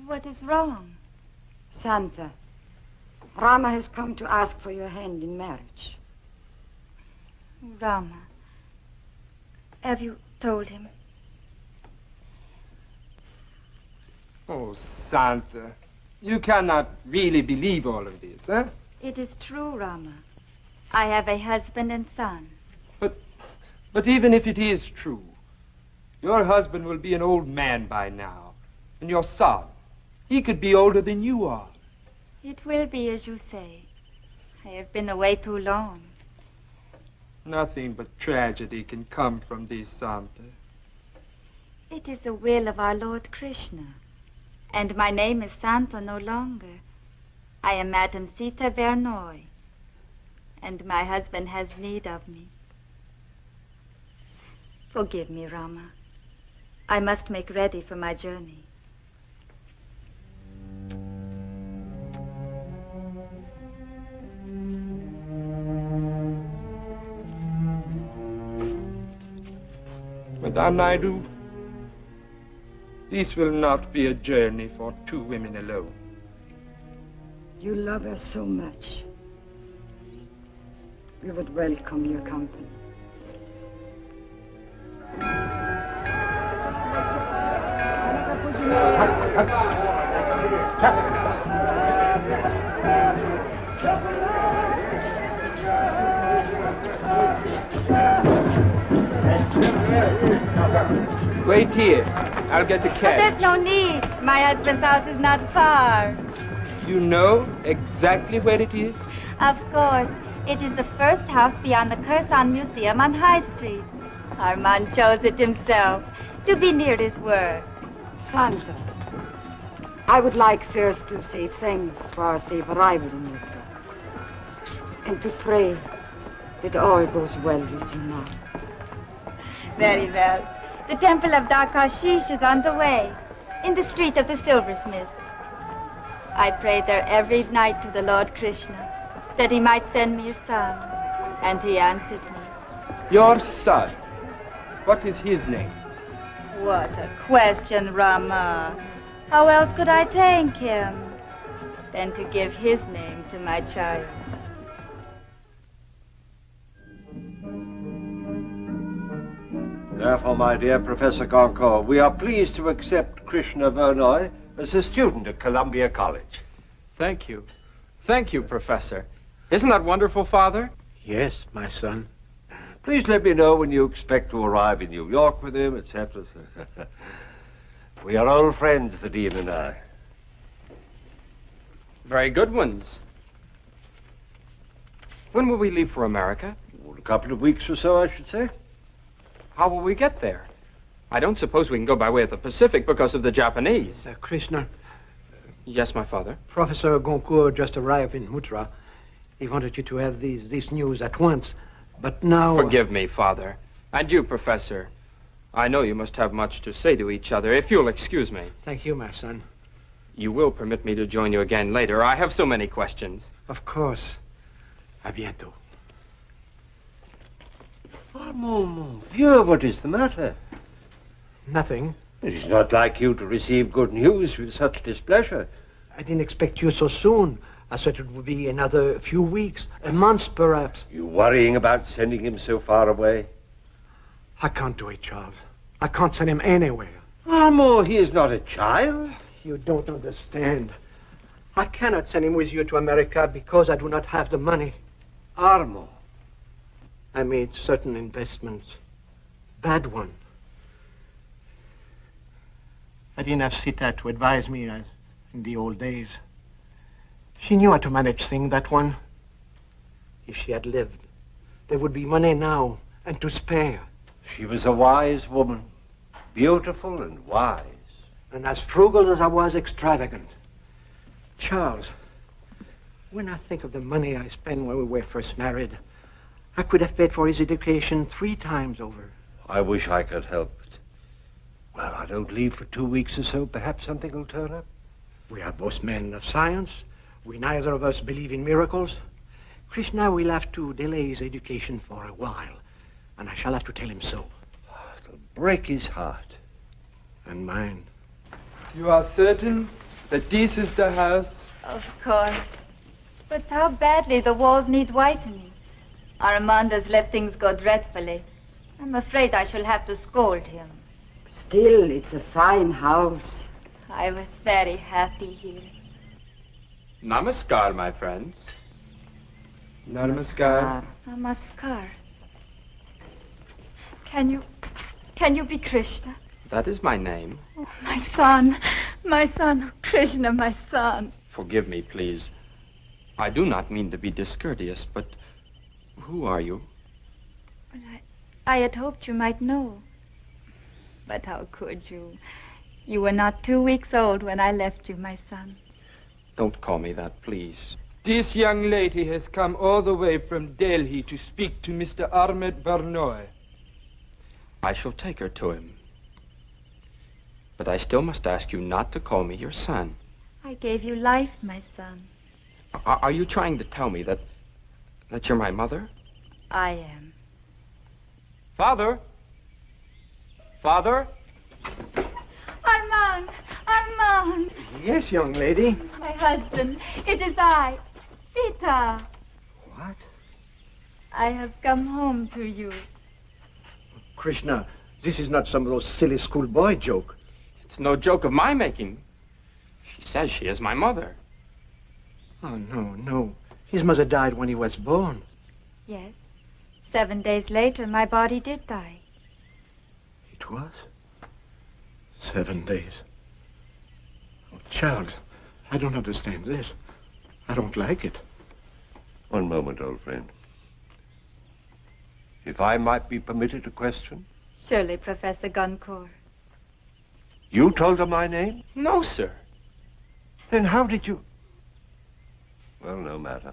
What is wrong? Santa, Rama has come to ask for your hand in marriage. Rama, have you told him? Oh, Santa, you cannot really believe all of this, eh? It is true, Rama. I have a husband and son. But even if it is true, your husband will be an old man by now. And your son, he could be older than you are. It will be as you say. I have been away too long. Nothing but tragedy can come from this, Santa. It is the will of our Lord Krishna. And my name is Santa no longer. I am Madame Sita Verneuil. And my husband has need of me. Forgive me, Rama. I must make ready for my journey. Madame Naidu, this will not be a journey for 2 women alone. You love her so much. We would welcome your company. Wait here. I'll get the cab. There's no need. My husband's house is not far. You know exactly where it is? Of course. It is the first house beyond the Curson Museum on High Street. Armand chose it himself to be near his work. Santa, I would like first to say thanks for our safe arrival in Mutra. And to pray that all goes well with you now. Very well. The temple of Dakashish is on the way, in the street of the silversmith. I prayed there every night to the Lord Krishna, that he might send me a son, and he answered me. Your son? What is his name? What a question, Rama. How else could I thank him than to give his name to my child? Therefore, my dear Professor Goncourt, we are pleased to accept Krishna Vernoy as a student at Columbia College. Thank you. Thank you, Professor. Isn't that wonderful, Father? Yes, my son. Please let me know when you expect to arrive in New York with him, etc. We are old friends, the Dean and I. Very good ones. When will we leave for America? A couple of weeks or so, I should say. How will we get there? I don't suppose we can go by way of the Pacific because of the Japanese. Krishna. Yes, my father. Professor Goncourt just arrived in Muttra. He wanted you to have this news at once. But now... Forgive me, Father. And you, Professor. I know you must have much to say to each other, if you'll excuse me. Thank you, my son. You will permit me to join you again later. I have so many questions. Of course. À bientôt. Oh, mon vieux, what is the matter? Nothing. It is not like you to receive good news with such displeasure. I didn't expect you so soon. I thought it would be another few weeks, a month perhaps. You worrying about sending him so far away? I can't do it, Charles. I can't send him anywhere. Armand, he is not a child. You don't understand. I cannot send him with you to America because I do not have the money. Armand. I made certain investments. Bad one. I didn't have Sita to advise me as in the old days. She knew how to manage things, that one. If she had lived, there would be money now and to spare. She was a wise woman, beautiful and wise. And as frugal as I was extravagant. Charles, when I think of the money I spent when we were first married, I could have paid for his education 3 times over. I wish I could help it. Well, I don't leave for 2 weeks or so. Perhaps something will turn up. We are both men of science. We neither of us believe in miracles. Krishna will have to delay his education for a while, and I shall have to tell him so. It'll break his heart. And mine. You are certain that this is the house? Of course. But how badly the walls need whitening. Armand has let things go dreadfully. I'm afraid I shall have to scold him. Still, it's a fine house. I was very happy here. Namaskar, my friends. Namaskar. Namaskar. Can you be Krishna? That is my name. Oh, my son, Krishna, my son. Forgive me, please. I do not mean to be discourteous, but who are you? Well, I had hoped you might know. But how could you? You were not 2 weeks old when I left you, my son. Don't call me that, please. This young lady has come all the way from Delhi to speak to Mr. Ahmed Vernoy. I shall take her to him. But I still must ask you not to call me your son. I gave you life, my son. Are you trying to tell me that you're my mother? I am. Father? Father? Armand! Yes, young lady. My husband, it is I, Sita. What? I have come home to you. Krishna, this is not some of those silly schoolboy joke. It's no joke of my making. She says she is my mother. Oh, no. His mother died when he was born. Yes. 7 days later, my body did die. It was? 7 days. Oh, Charles, I don't understand this. I don't like it. One moment, old friend. If I might be permitted a question? Surely, Professor Goncourt. You told her my name? No, sir. Then how did you... Well, no matter.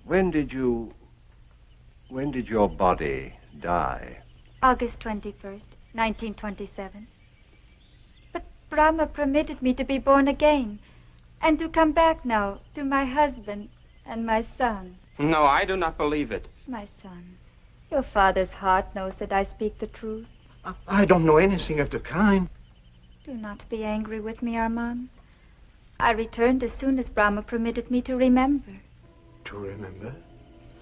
When did your body die? August 21st, 1927. But Brahma permitted me to be born again and to come back now to my husband and my son. No, I do not believe it. My son, your father's heart knows that I speak the truth. I don't know anything of the kind. Do not be angry with me, Armand. I returned as soon as Brahma permitted me to remember. To remember?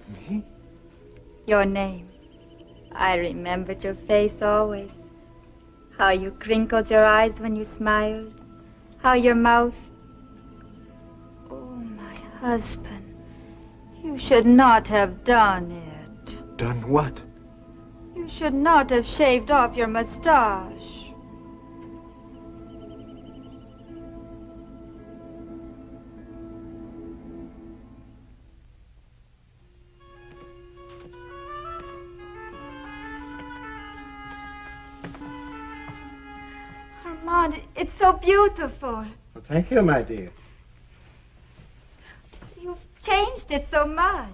Me? Your name. I remembered your face always. How you crinkled your eyes when you smiled. How your mouth... Oh, my husband. You should not have done it. Done what? You should not have shaved off your mustache. Armand, it's so beautiful. Well, thank you, my dear. You've changed it so much.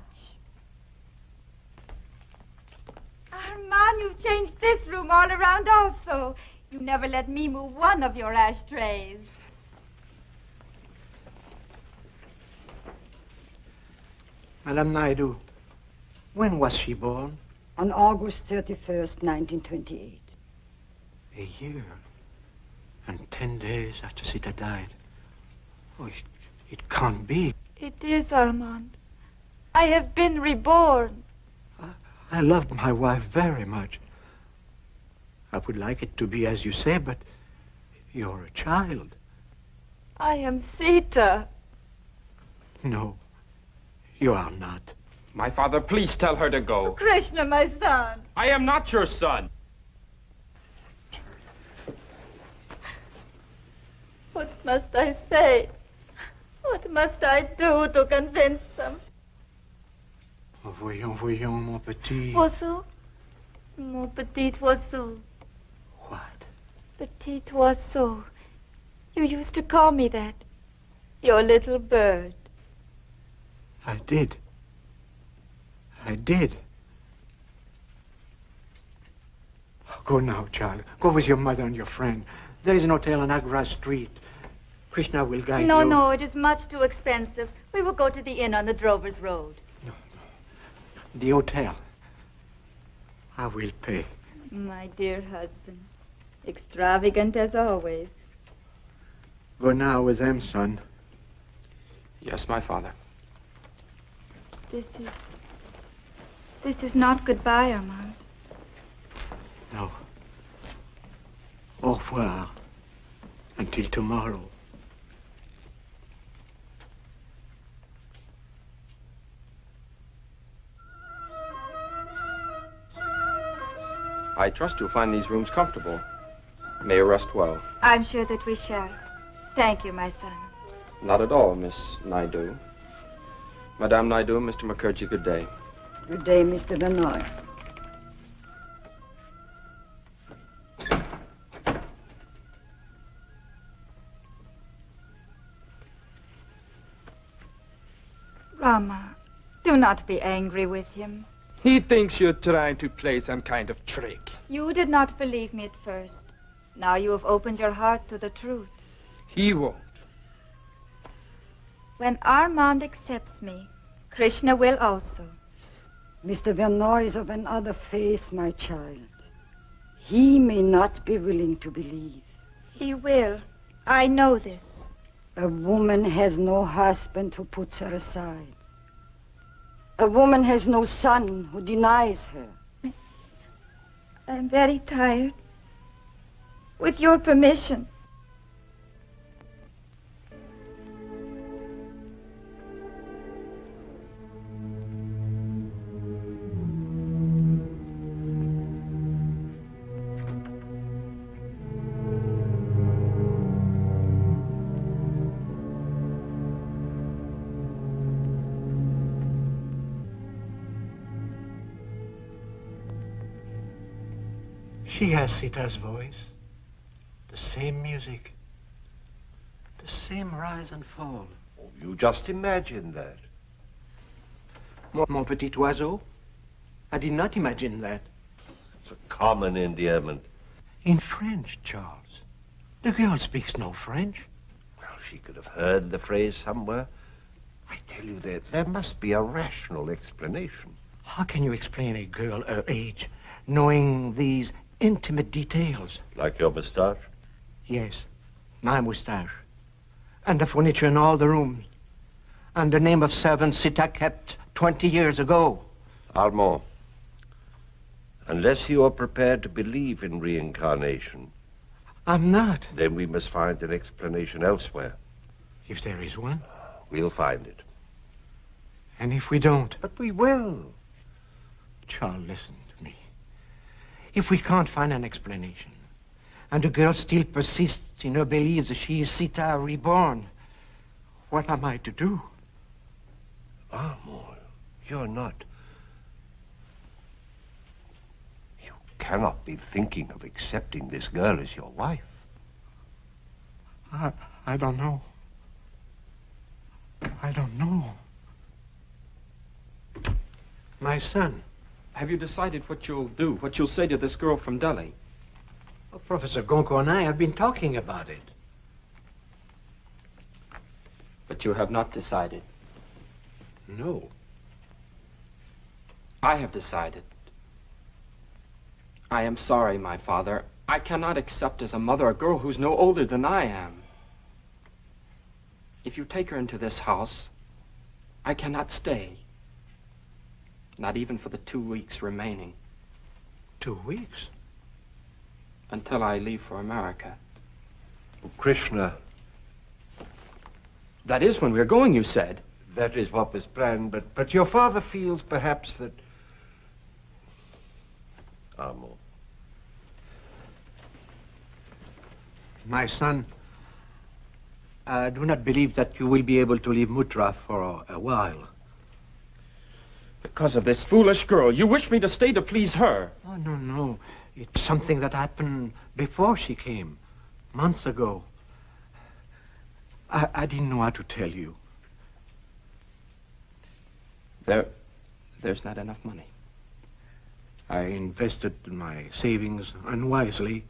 Armand, you've changed this room all around also. You never let me move one of your ashtrays. Madame Naidu, when was she born? On August 31st, 1928. A year. And 10 days after Sita died. Oh, it can't be. It is, Armand. I have been reborn. I loved my wife very much. I would like it to be as you say, but you're a child. I am Sita. No, you are not. My father, please tell her to go. Oh, Krishna, my son. I am not your son. What must I say? What must I do to convince them? Voyons, voyons, mon petit. Oiseau? Mon petit oiseau. What? Petit oiseau. You used to call me that. Your little bird. I did. I did. Go now, child. Go with your mother and your friend. There is an hotel on Agra Street. Krishna will guide you. No, it is much too expensive. We will go to the inn on the Drover's Road. No. The hotel. I will pay. My dear husband. Extravagant as always. Go now with them, son. Yes, my father. This is not goodbye, Armand. No. Au revoir. Until tomorrow. I trust you'll find these rooms comfortable. May you rest well. I'm sure that we shall. Thank you, my son. Not at all, Miss Naidu. Madame Naidu, Mr. Mukherjee, good day. Good day, Mr. Benoit. Rama, do not be angry with him. He thinks you're trying to play some kind of trick. You did not believe me at first. Now you have opened your heart to the truth. He won't. When Armand accepts me, Krishna will also. Mr. Vernoy is of another faith, my child. He may not be willing to believe. He will. I know this. A woman has no husband who puts her aside. A woman has no son who denies her. I'm very tired. With your permission. She has Sita's voice, the same music, the same rise and fall. Oh, you just imagine that. Mon petit oiseau? I did not imagine that. It's a common endearment. In French, Charles. The girl speaks no French. Well, she could have heard the phrase somewhere. I tell you, there must be a rational explanation. How can you explain a girl her age, knowing these intimate details? Like your moustache? Yes, my moustache. And the furniture in all the rooms. And the name of servant Sita kept 20 years ago. Armand, Unless you are prepared to believe in reincarnation. I'm not. Then we must find an explanation elsewhere. If there is one? We'll find it. And if we don't? But we will. Charles, listen to me. If we can't find an explanation, and the girl still persists in her belief that she is Sita reborn, what am I to do? Amor, you're not... You cannot be thinking of accepting this girl as your wife. I don't know. I don't know. My son. Have you decided what you'll do, what you'll say to this girl from Delhi? Well, Professor Gonko and I have been talking about it. But you have not decided. No. I have decided. I am sorry, my father. I cannot accept as a mother a girl who's no older than I am. If you take her into this house, I cannot stay. Not even for the 2 weeks remaining. 2 weeks? Until I leave for America. Oh, Krishna. That is when we're going, you said. That is what was planned, but your father feels perhaps that... Amor. My son, I do not believe that you will be able to leave Mutra for a while. Because of this foolish girl. You wish me to stay to please her. Oh, no. It's something that happened before she came, months ago. I didn't know how to tell you. There's not enough money. I invested my savings unwisely.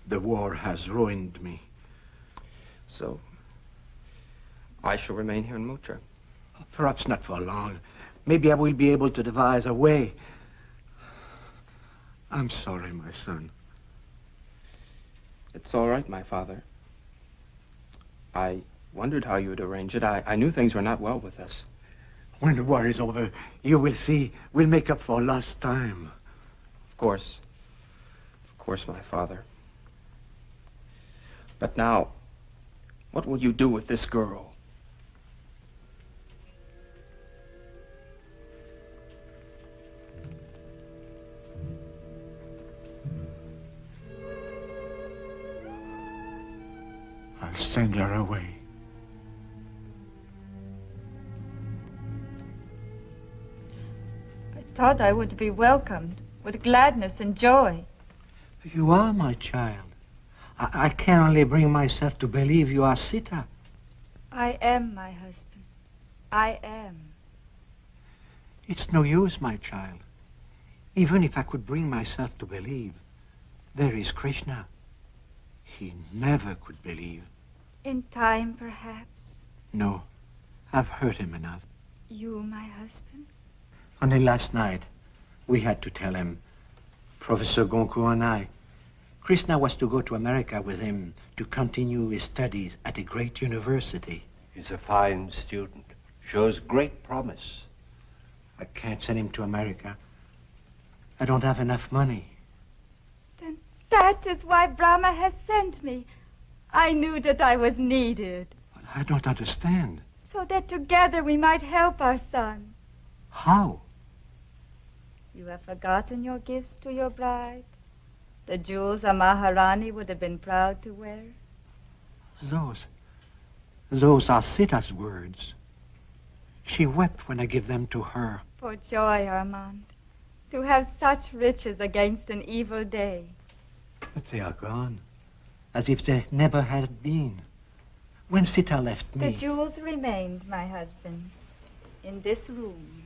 The war has ruined me. So, I shall remain here in Mutra. Perhaps not for long. Maybe I will be able to devise a way. I'm sorry, my son. It's all right, my father. I wondered how you would arrange it. I knew things were not well with us. When the war is over, you will see, we'll make up for lost time. Of course, my father. But now, what will you do with this girl? I'll send her away. I thought I would be welcomed with gladness and joy. You are my child. I can only bring myself to believe you are Sita. I am my husband. I am. It's no use, my child. Even if I could bring myself to believe, there is Krishna. He never could believe. In time, perhaps. No, I've hurt him enough. You, my husband? Only last night, we had to tell him, Professor Gonko and I, Krishna was to go to America with him to continue his studies at a great university. He's a fine student. Shows great promise. I can't send him to America. I don't have enough money. Then that is why Brahma has sent me. I knew that I was needed. I don't understand. So that together we might help our son. How? You have forgotten your gifts to your bride? The jewels a Maharani would have been proud to wear? Those are Sita's words. She wept when I gave them to her. For joy, Armand. To have such riches against an evil day. But they are gone. As if they never had been. When Sita left me... The jewels remained, my husband. In this room.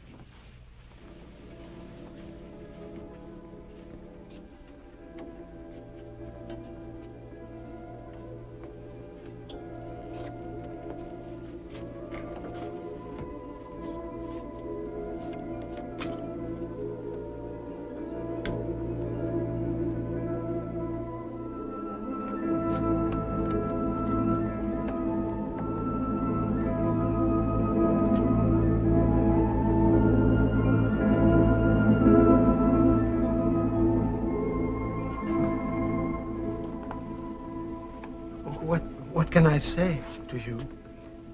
I say to you?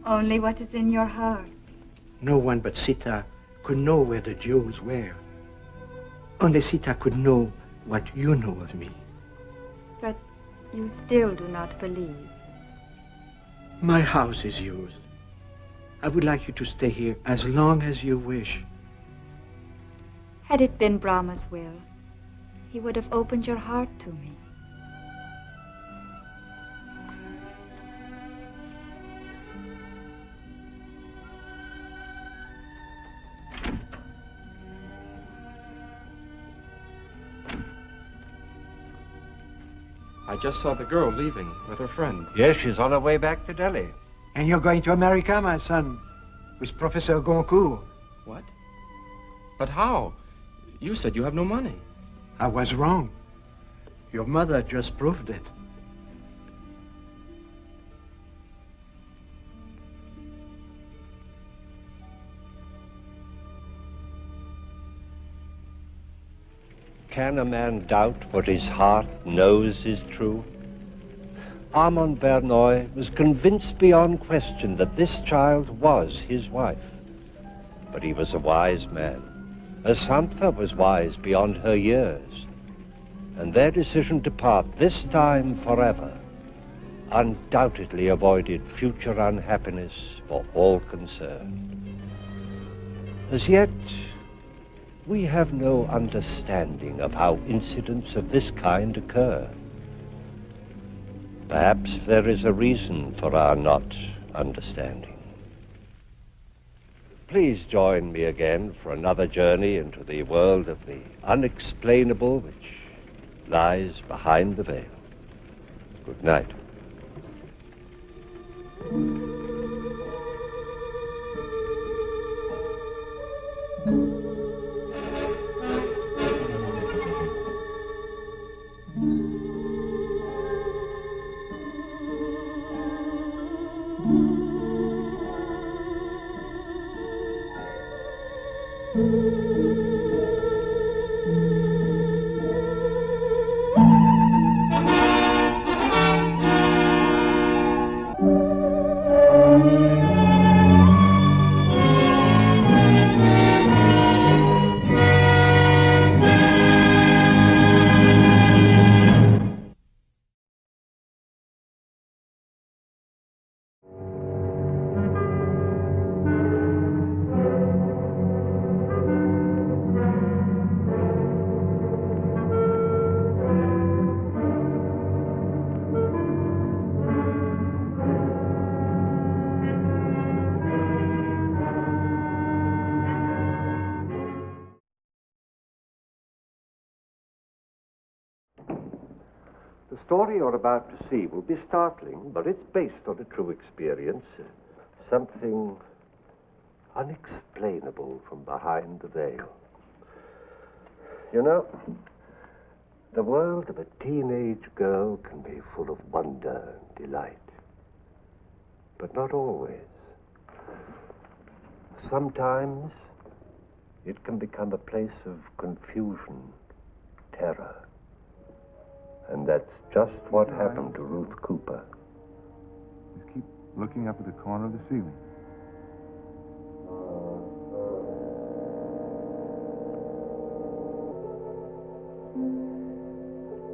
Only what is in your heart. No one but Sita could know where the jewels were. Only Sita could know what you know of me. But you still do not believe. My house is yours. I would like you to stay here as long as you wish. Had it been Brahma's will, he would have opened your heart to me. I just saw the girl leaving with her friend. Yes, she's on her way back to Delhi. And you're going to America, my son, with Professor Goncourt. What? But how? You said you have no money. I was wrong. Your mother just proved it. Can a man doubt what his heart knows is true? Armand Verneuil was convinced beyond question that this child was his wife. But he was a wise man, as Santha was wise beyond her years. And their decision to part, this time forever, undoubtedly avoided future unhappiness for all concerned. As yet, we have no understanding of how incidents of this kind occur. Perhaps there is a reason for our not understanding. Please join me again for another journey into the world of the unexplainable which lies behind the veil. Good night. The story you're about to see will be startling, but it's based on a true experience. Something unexplainable from behind the veil. You know, the world of a teenage girl can be full of wonder and delight. But not always. Sometimes it can become a place of confusion, terror. And that's just what happened to Ruth Cooper. Just keep looking up at the corner of the ceiling.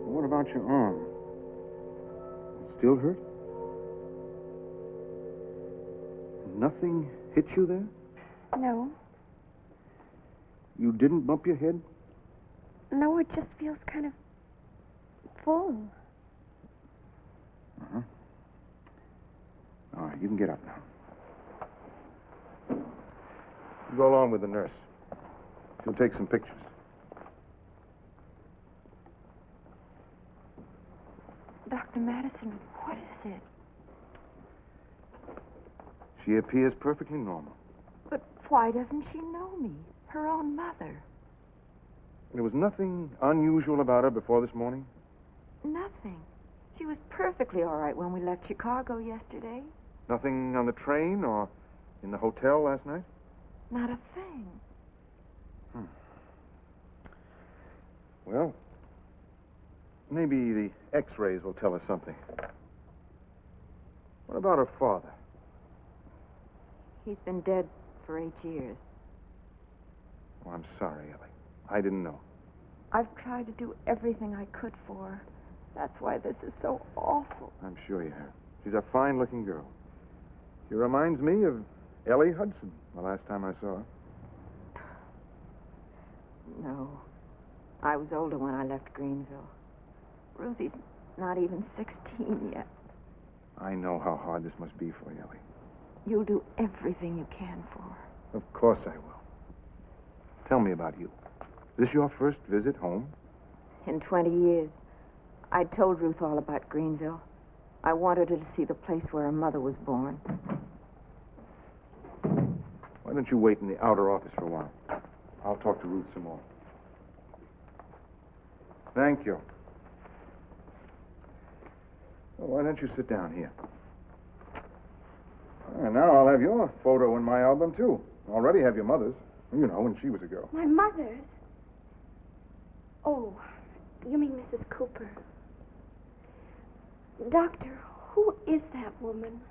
What about your arm? It still hurt? Nothing hit you there? No. You didn't bump your head? No, it just feels kind of full. Uh-huh. All right, you can get up now. You go along with the nurse. She'll take some pictures. Dr. Madison, what is it? She appears perfectly normal. But why doesn't she know me? Her own mother. There was nothing unusual about her before this morning? Nothing. She was perfectly all right when we left Chicago yesterday. Nothing on the train or in the hotel last night? Not a thing. Well, maybe the X-rays will tell us something. What about her father? He's been dead for 8 years. Oh, I'm sorry, Ellie. I didn't know. I've tried to do everything I could for her. That's why this is so awful. I'm sure you have. She's a fine-looking girl. She reminds me of Ellie Hudson, the last time I saw her. No. I was older when I left Greenville. Ruthie's not even 16 yet. I know how hard this must be for you, Ellie. You'll do everything you can for her. Of course I will. Tell me about you. Is this your first visit home? In 20 years, I told Ruth all about Greenville. I wanted her to see the place where her mother was born. Why don't you wait in the outer office for a while? I'll talk to Ruth some more. Thank you. Well, why don't you sit down here? And now I'll have your photo in my album, too. I already have your mother's. You know, when she was a girl. My mother's? Oh, you mean Mrs. Cooper. Doctor, who is that woman?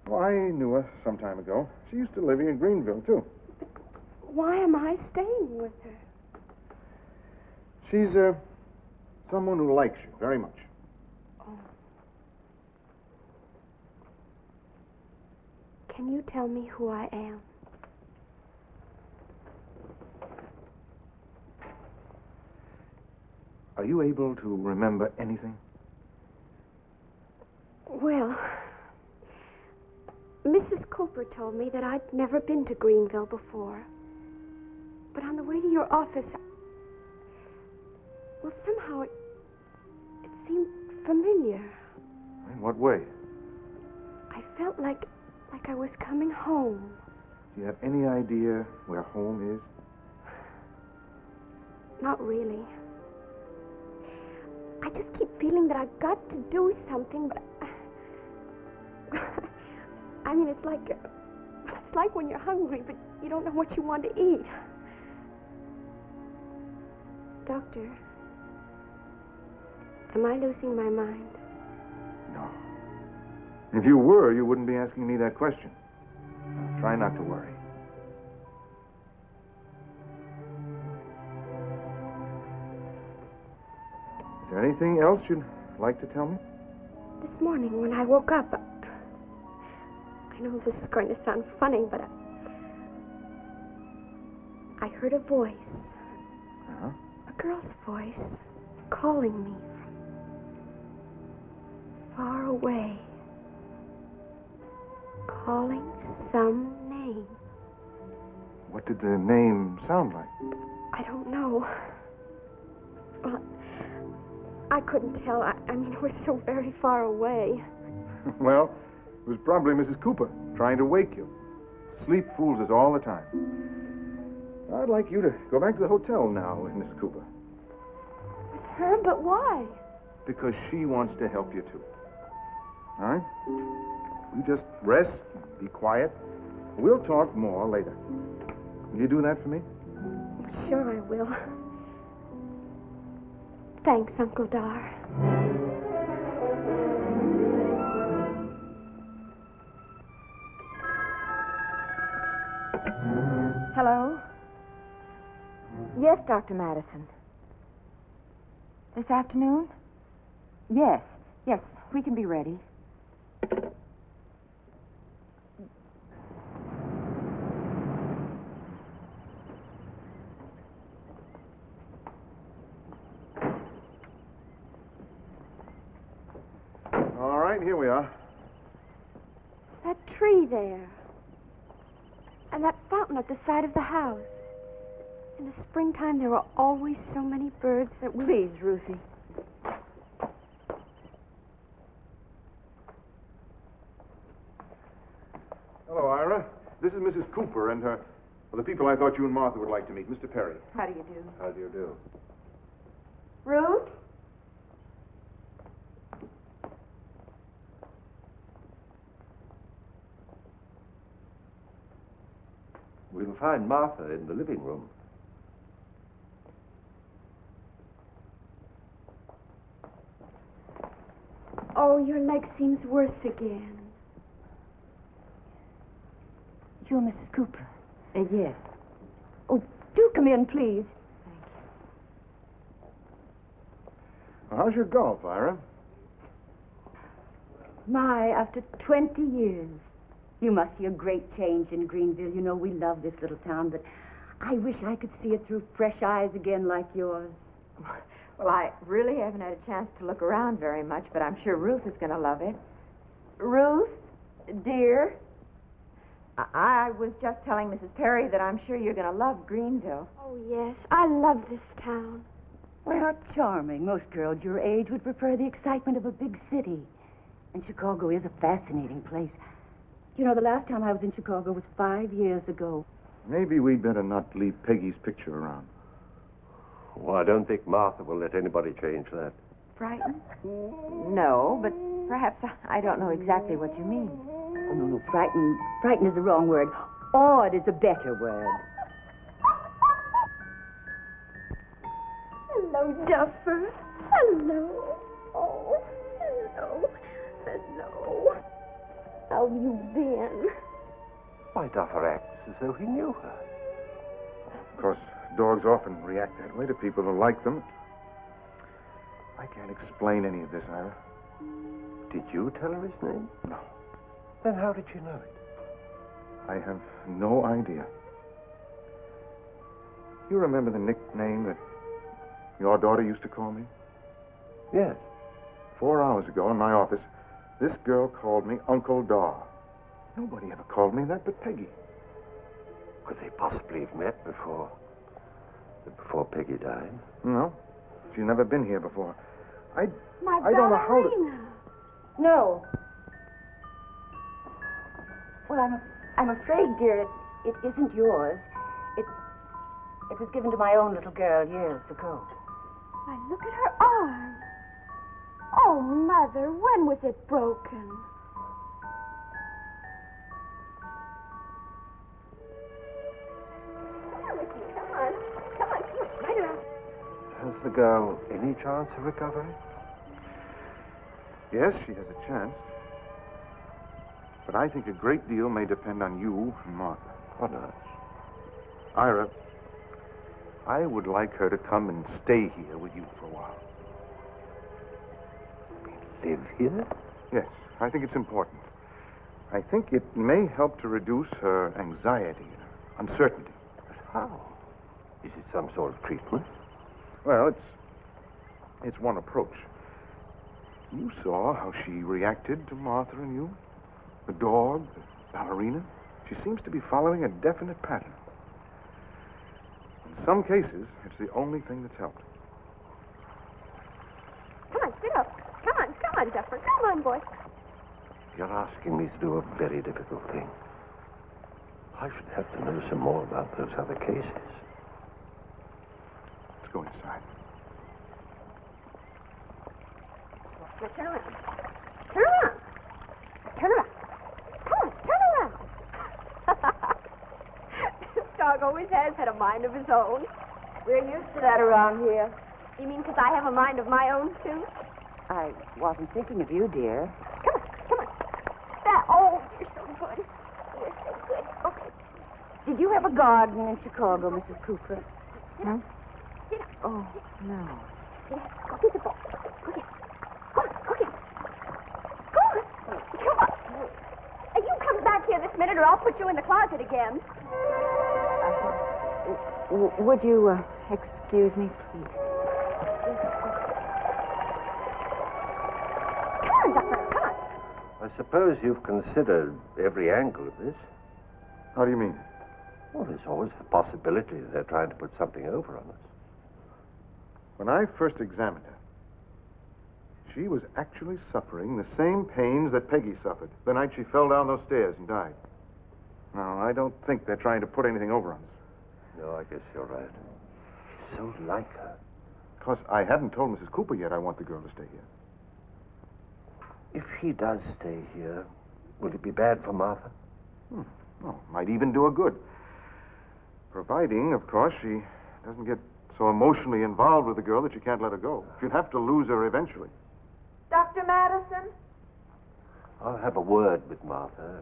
Well, I knew her some time ago. She used to live here in Greenville, too. But why am I staying with her? She's, someone who likes you very much. Oh. Can you tell me who I am? Are you able to remember anything? Well, Mrs. Cooper told me that I'd never been to Greenville before. But on the way to your office, well, somehow it seemed familiar. In what way? I felt like I was coming home. Do you have any idea where home is? Not really. I just keep feeling that I've got to do something, but I mean, it's like when you're hungry, but you don't know what you want to eat. Doctor, am I losing my mind? No. If you were, you wouldn't be asking me that question. Now, try not to worry. Is there anything else you'd like to tell me? This morning when I woke up, I know this is going to sound funny, but I heard a voice. Uh-huh. A girl's voice calling me from far away. Calling some name. What did the name sound like? I don't know. Well, I couldn't tell. I mean, it was so very far away. Well, it was probably Mrs. Cooper trying to wake you. Sleep fools us all the time. I'd like you to go back to the hotel now with Miss Cooper. With her? But why? Because she wants to help you, too. All right? You just rest, be quiet. We'll talk more later. Will you do that for me? Sure I will. Thanks, Uncle Dar. Hello? Yes, Dr. Madison. This afternoon? Yes, we can be ready. All right, here we are. That tree there. And that fountain at the side of the house. In the springtime, there are always so many birds that we... Please, Ruthie. Hello, Ira. This is Mrs. Cooper and her... Well, the people I thought you and Martha would like to meet. Mr. Perry. How do you do? How do you do? Ruth? We'll find Martha in the living room. Oh, Oh, your leg seems worse again. You're Mrs. Cooper? Yes. Oh, do come in, please. Well, how's your golf, Ira? My, after 20 years. You must see a great change in Greenville. You know, we love this little town, but I wish I could see it through fresh eyes again like yours. Well, I really haven't had a chance to look around very much, but I'm sure Ruth is going to love it. Ruth, dear, I was just telling Mrs. Perry that I'm sure you're going to love Greenville. Oh, yes. I love this town. Why, how charming. Most girls your age would prefer the excitement of a big city. And Chicago is a fascinating place. You know, the last time I was in Chicago was 5 years ago. Maybe we'd better not leave Peggy's picture around. Well, I don't think Martha will let anybody change that. Frightened? No, but perhaps I don't know exactly what you mean. Oh, no, frightened. Frightened is the wrong word. Awed is a better word. Hello, Duffer. Hello. Oh, hello. Hello. How have you been? Why, Duffer acts as though he knew her. Of course, dogs often react that way to people who like them. I can't explain any of this, Ira. Did you tell her his name? No. Then how did you know it? I have no idea. You remember the nickname that your daughter used to call me? Yes. 4 hours ago in my office, this girl called me Uncle Dar. Nobody ever called me that but Peggy. Could they possibly have met before Peggy died? No. She's never been here before. I don't know how to... No. Well, I'm afraid, dear, it isn't yours. It was given to my own little girl years ago. Why, look at her arm. Oh, Mother, when was it broken? Come on. Come on, right around. Has the girl any chance of recovery? Yes, she has a chance. But I think a great deal may depend on you and Martha. What else? Ira, I would like her to come and stay here with you for a while. Live here? Yes, I think it's important. I think it may help to reduce her anxiety and her uncertainty. But how? Is it some sort of treatment? Well, it's one approach. You saw how she reacted to Martha and you. The dog, the ballerina. She seems to be following a definite pattern. In some cases, it's the only thing that's helped. Come on, sit up. Come on, Duffer. Come on, boy. You're asking me to do a very difficult thing. I should have to know some more about those other cases. Let's go inside. Now, turn around. Turn around. Turn around. Come on, turn around. This dog always has had a mind of his own. We're used to that around here. You mean because I have a mind of my own, too? I wasn't thinking of you, dear. Come on. Oh, you're so good. You're so good. Okay. Did you have a garden in Chicago, Mrs. Cooper? Huh? Sit up. Oh, no. Go get the ball. Go get it. Go on. Come on. And you come back here this minute or I'll put you in the closet again. Would you excuse me, please? Come on, Duffer. Come on. I suppose you've considered every angle of this. How do you mean? Well, there's always the possibility that they're trying to put something over on us. When I first examined her, she was actually suffering the same pains that Peggy suffered the night she fell down those stairs and died. Now, I don't think they're trying to put anything over on us. No, I guess you're right. She's so like her. Of course, I haven't told Mrs. Cooper yet I want the girl to stay here. If he does stay here, will it be bad for Martha? Well, might even do her good. Providing, of course, she doesn't get so emotionally involved with the girl that she can't let her go. She'd have to lose her eventually. Dr. Madison? I'll have a word with Martha.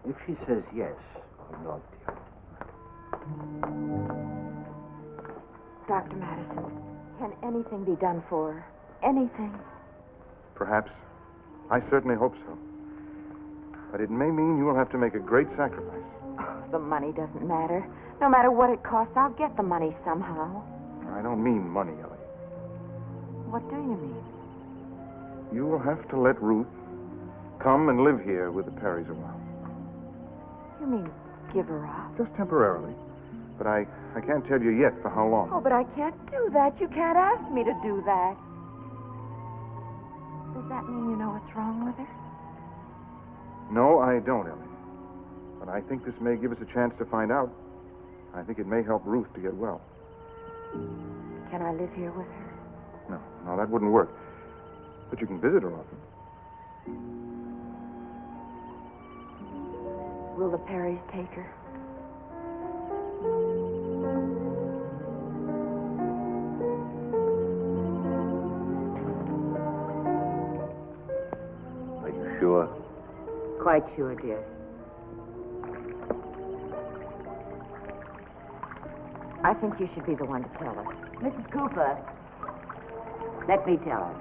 And if she says yes, I'll nod to you. Dr. Madison, can anything be done for her? Anything? Perhaps. I certainly hope so. But it may mean you will have to make a great sacrifice. Oh, the money doesn't matter. No matter what it costs, I'll get the money somehow. I don't mean money, Ellie. What do you mean? You will have to let Ruth come and live here with the Perrys a while. You mean give her up? Just temporarily. But I can't tell you yet for how long. Oh, but I can't do that. You can't ask me to do that. Does that mean you know what's wrong with her? No, I don't, Ellie. But I think this may give us a chance to find out. I think it may help Ruth to get well. Can I live here with her? No, that wouldn't work. But you can visit her often. Will the Perrys take her? Are you sure? Quite sure, dear. I think you should be the one to tell her. Mrs. Cooper, let me tell her.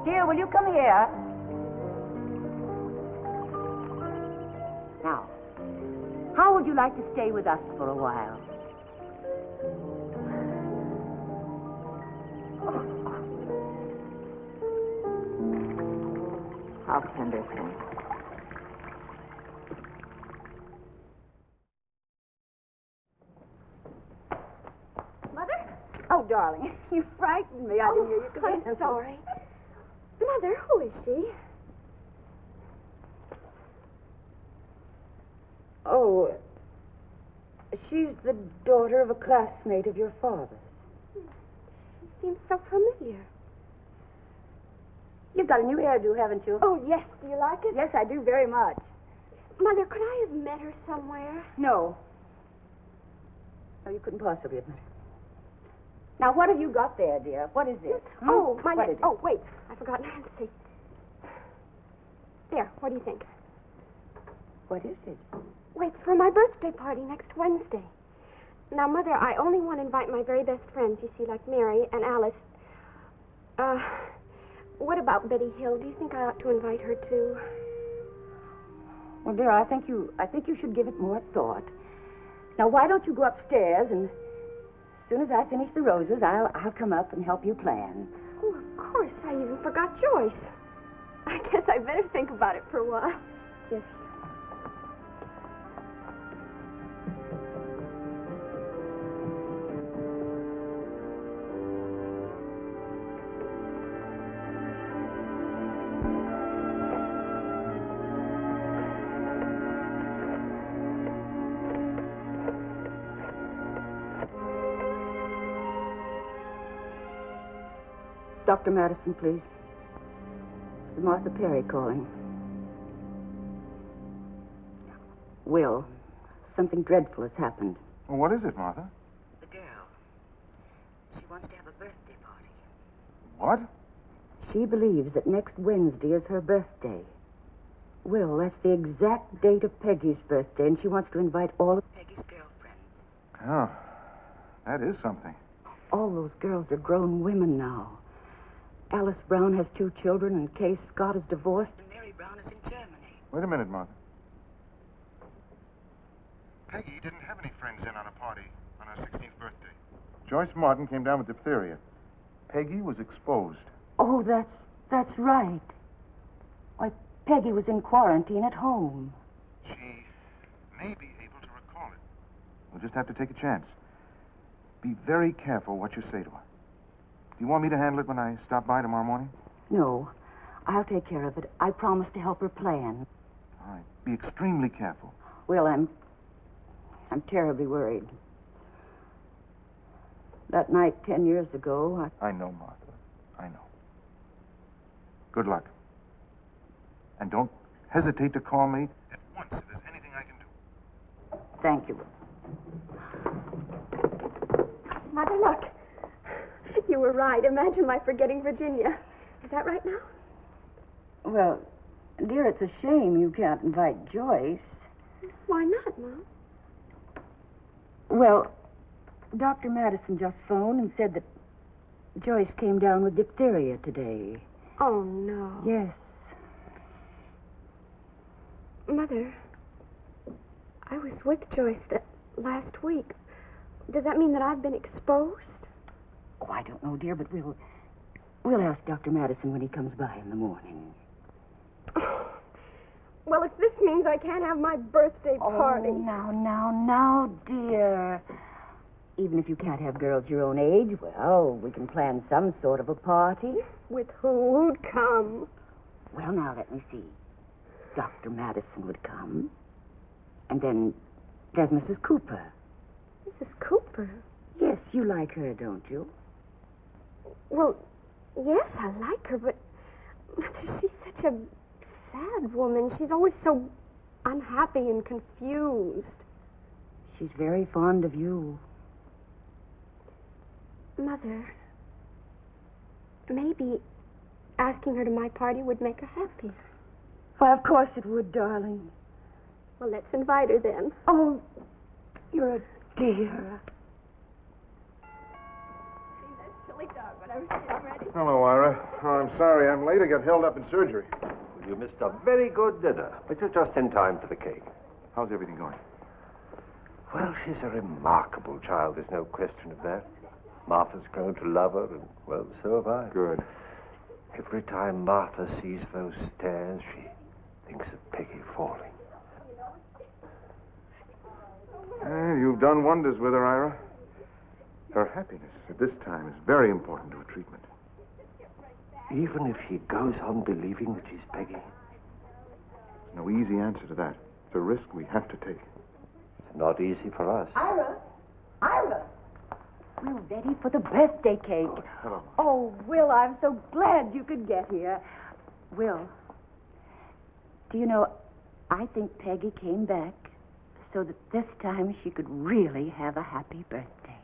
Dear, will you come here? Now, how would you like to stay with us for a while? How tender thing. Mother? Oh, darling, you frightened me. I didn't hear you come in. I'm sorry. Mother, who is she? Oh, she's the daughter of a classmate of your father's. She seems so familiar. You've got a new hairdo, haven't you? Oh, yes. Do you like it? Yes, I do very much. Mother, could I have met her somewhere? No. No, you couldn't possibly have met her. Now, what have you got there, dear? What is this? Oh, my What list. is it? Oh, wait. I forgot Nancy. There, what do you think? What is it? Wait, it's for my birthday party next Wednesday. Now, Mother, I only want to invite my very best friends, you see, like Mary and Alice. What about Betty Hill? Do you think I ought to invite her, too? Well, dear, I think you should give it more thought. Now, why don't you go upstairs, and as soon as I finish the roses, I'll come up and help you plan. Oh, of course. I even forgot Joyce. I guess I better think about it for a while. Yes. Dr. Madison, please. This is Martha Perry calling. Will, something dreadful has happened. Well, what is it, Martha? The girl. She wants to have a birthday party. What? She believes that next Wednesday is her birthday. Will, that's the exact date of Peggy's birthday, and she wants to invite all of Peggy's girlfriends. Oh, that is something. All those girls are grown women now. Alice Brown has 2 children, and Kay Scott is divorced, and Mary Brown is in Germany. Wait a minute, Martha. Peggy didn't have any friends in on a party on her 16th birthday. Joyce Martin came down with diphtheria. Peggy was exposed. Oh, that's right. Why, Peggy was in quarantine at home. She may be able to recall it. We'll just have to take a chance. Be very careful what you say to her. Do you want me to handle it when I stop by tomorrow morning? No, I'll take care of it. I promise to help her plan. All right. Be extremely careful. Well, I'm terribly worried. That night 10 years ago, I know, Martha. I know. Good luck. And don't hesitate to call me at once if there's anything I can do. Thank you. Mother, look. You were right. Imagine my forgetting Virginia. Is that right now? Well, Dear, it's a shame you can't invite Joyce. Why not, Mom? Well, Dr. Madison just phoned and said that Joyce came down with diphtheria today. Oh, no. Yes. Mother, I was with Joyce that last week. Does that mean that I've been exposed? Oh, I don't know, dear, but we'll ask Dr. Madison when he comes by in the morning. Well, if this means I can't have my birthday party... Oh, now, dear. Even if you can't have girls your own age, well, we can plan some sort of a party. With who? Who'd come? Well, now, let me see. Dr. Madison would come. And then there's Mrs. Cooper. Mrs. Cooper? Yes, you like her, don't you? Well, yes, I like her, but... Mother, she's such a sad woman. She's always so unhappy and confused. She's very fond of you. Mother, maybe asking her to my party would make her happier. Why, of course it would, darling. Well, let's invite her then. Oh, you're a dear. See that silly dog when I was getting ready? Hello, Ira. Oh, I'm sorry I'm late. I got held up in surgery. Well, you missed a very good dinner, but you're just in time for the cake. How's everything going? Well, she's a remarkable child. There's no question of that. Martha's grown to love her, and, well, so have I. Good. Every time Martha sees those stairs, she thinks of Peggy falling. You've done wonders with her, Ira. Her happiness at this time is very important to her treatment. Even if she goes on believing that she's Peggy? No easy answer to that. It's a risk we have to take. It's not easy for us. Ira! We're ready for the birthday cake. Hello. Oh, Will, I'm so glad you could get here. Will, do you know, I think Peggy came back so that this time she could really have a happy birthday.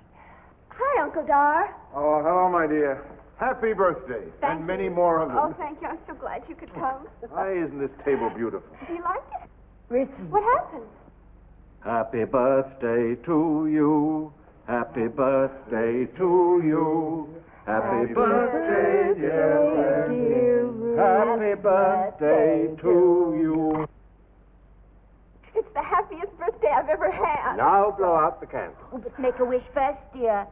Hi, Uncle Dar. Oh, hello, my dear. Happy birthday. Thank and many more of them. Oh, thank you. I'm so glad you could come. Why isn't this table beautiful? Do you like it? Ritzy. What happened? Happy birthday to you. Happy birthday to you. Happy birthday, dear Peggy. Happy birthday to you. It's the happiest birthday I've ever had. Now blow out the candle. Oh, but make a wish first, dear.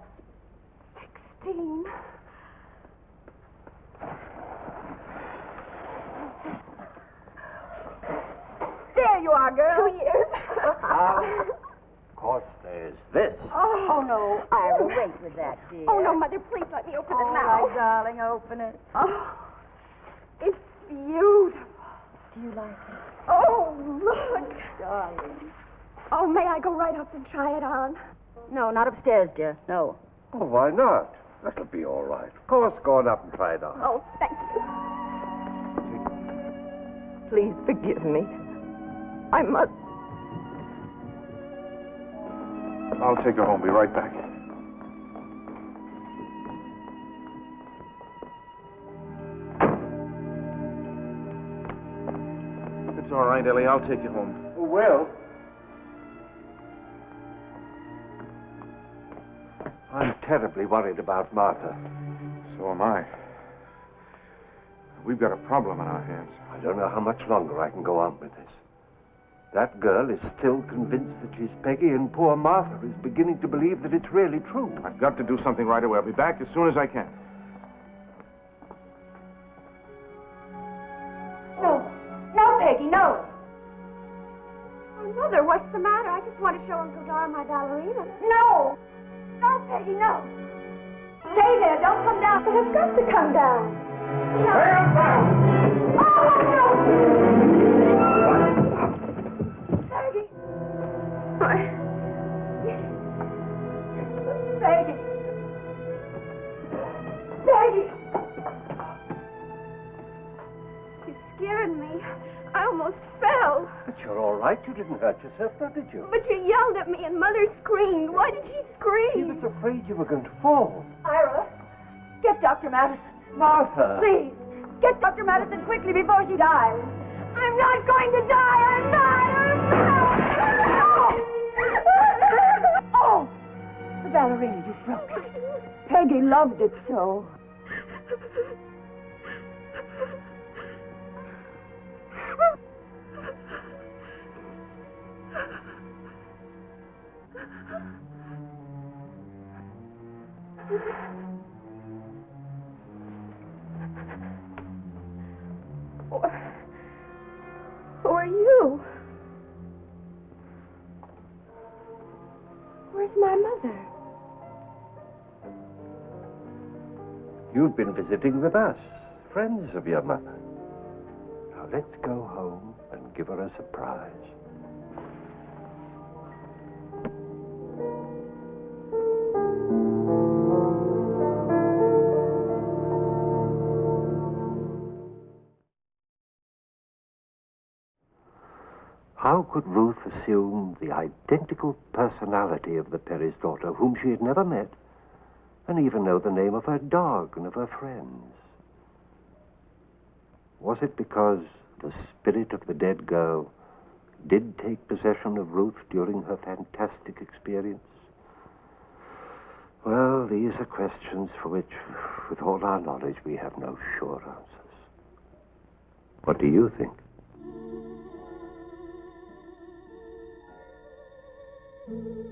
16. There you are, girl. 2 years. Of course, there's this. Oh, no, Ira, wait with that, dear. Oh, no, Mother, please let me open it Oh, now. my darling, open it. Oh, it's beautiful. Do you like it? Oh, look. Darling. Oh, may I go right up and try it on? No, not upstairs, dear. No. Oh, why not? That'll be all right. Of course, go on up and try it on. Oh, thank you. Please forgive me. I must. I'll take her home. Be right back. It's all right, Ellie. I'll take you home. Well, I'm terribly worried about Martha. So am I. We've got a problem on our hands. I don't know how much longer I can go on with this. That girl is still convinced that she's Peggy, and poor Martha is beginning to believe that it's really true. I've got to do something right away. I'll be back as soon as I can. No, Peggy, no. Oh, Mother, what's the matter? I just want to show Uncle Dar my ballerina. No. No, Peggy, no. Stay there. Don't come down. But I've got to come down. Oh, no. Peggy. Peggy. You scared me. I almost fell. But you're all right. You didn't hurt yourself, now, did you? But you yelled at me and Mother screamed. Why did she scream? She was afraid you were going to fall. Ira, get Dr. Madison. Martha! Please, get Dr. Madison quickly before she dies. I'm not going to die. I'm not. Oh! The ballerina, you broke it. Peggy loved it so. Who are you? Where's my mother? You've been visiting with us, friends of your mother. Now let's go home and give her a surprise. How could Ruth assume the identical personality of the Perry's daughter, whom she had never met, and even know the name of her dog and of her friends? Was it because the spirit of the dead girl did take possession of Ruth during her fantastic experience? Well, these are questions for which, with all our knowledge, we have no sure answers. What do you think? Thank you.